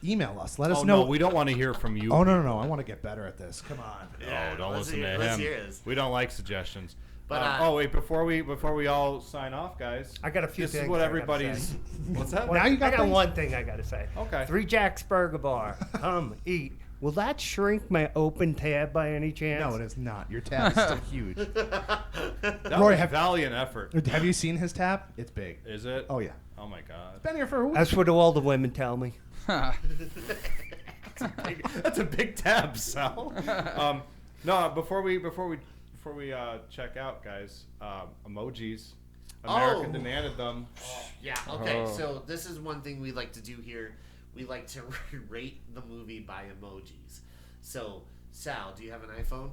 email us. Let us Oh, know. no, we don't want to hear from you. Oh, no. I want to get better at this. Come on. Yeah, Don't let's listen hear- to let's him. hear this. We don't like suggestions. But, wait, before we all sign off, guys. I got a few This things is what I gotta everybody's. say. What's that? Now you got I got things? one thing I got to say. Okay. 3 Jack's Burger Bar. Come eat. Will that shrink my open tab by any chance? No, it is not. Your tab is still huge. That Roy, was have- valiant effort. Have you seen his tab? It's big. Is it? Oh, yeah. Oh my God. Been here for a week. That's what all the women tell me. That's a big tab, Sal. No, before we check out, guys, emojis. America Oh. demanded them. Yeah, okay. Oh. So this is one thing we like to do here. We like to rate the movie by emojis. So, Sal, do you have an iPhone?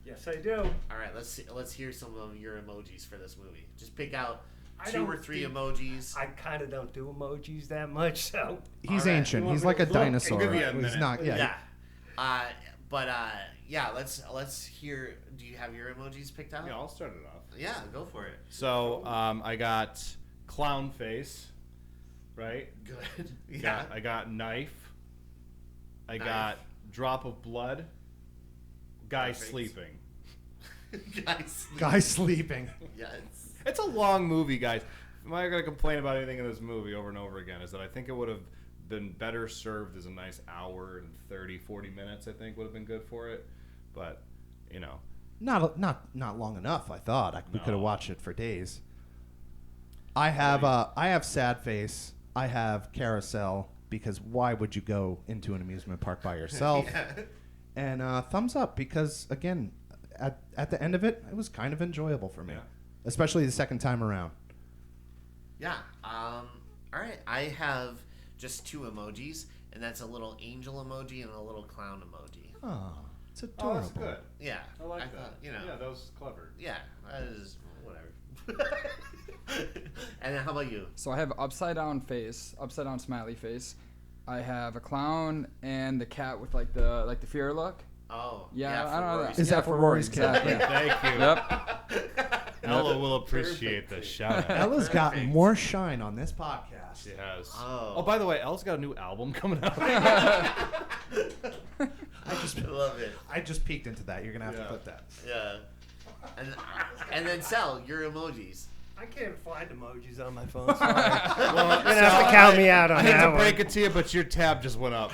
Yes, I do. All right, let's hear some of your emojis for this movie. Just pick out I 2 or don't 3 do- emojis. I kind of don't do emojis that much, so. He's All right. ancient. You want He's me like to a look? dinosaur. Give me a He's minute. not. Yeah. Let's hear. Do you have your emojis picked out? Yeah, I'll start it off. Yeah, go for it. So I got clown face, right? Good. Yeah. I got knife. I Knife. got drop of blood. Guy Perfect. sleeping. Guys. Guy sleeping. Yes. It's a long movie, guys. Am I going to complain about anything in this movie over and over again? Is that I think it would have been better served as a nice hour and 30, 40 minutes, I think would have been good for it. But, Not long enough. I thought we could have No. watched it for days. I have sad face. I have carousel because why would you go into an amusement park by yourself? Yeah. And thumbs up because again, at the end of it, it was kind of enjoyable for me, Yeah. especially the second time around. Yeah. All right. I have just 2 emojis, and that's a little angel emoji and a little clown emoji. Oh, it's Oh, adorable. that's good. Yeah. I like that. thought, Yeah, that was clever. Yeah. That is whatever. And then how about you? So I have upside down smiley face. I have a clown and the cat with like the fear look. Oh. Yeah, I for don't know. Rory's Is Yeah, that for Rory's cat? exactly. Thank you. Yep. Ella will appreciate the shout out. Ella's gotten more shine on this podcast. She has. Oh. Oh, by the way, Ella's got a new album coming out. I love it. I just peeked into that. You're gonna have to Yeah. put that. Yeah. And then Sal, your emojis. I can't find emojis on my phone. Sorry. Well, you're gonna have to count me out on I hate that to one. break it to you, but your tab just went up.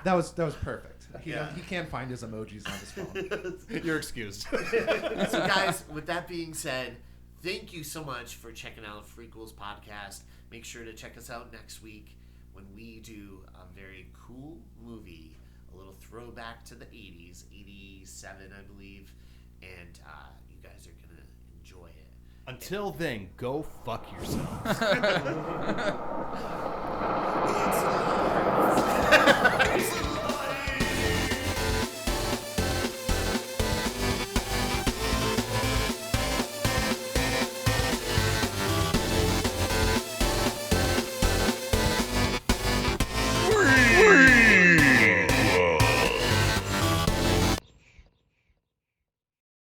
That was perfect. He can't find his emojis on his phone. You're excused. So, guys, with that being said, thank you so much for checking out Freakquels podcast. Make sure to check us out next week when we do a very cool movie, a little throwback to the 80s, 87, I believe, and you guys are going to enjoy it. Until then, go fuck yourselves. It's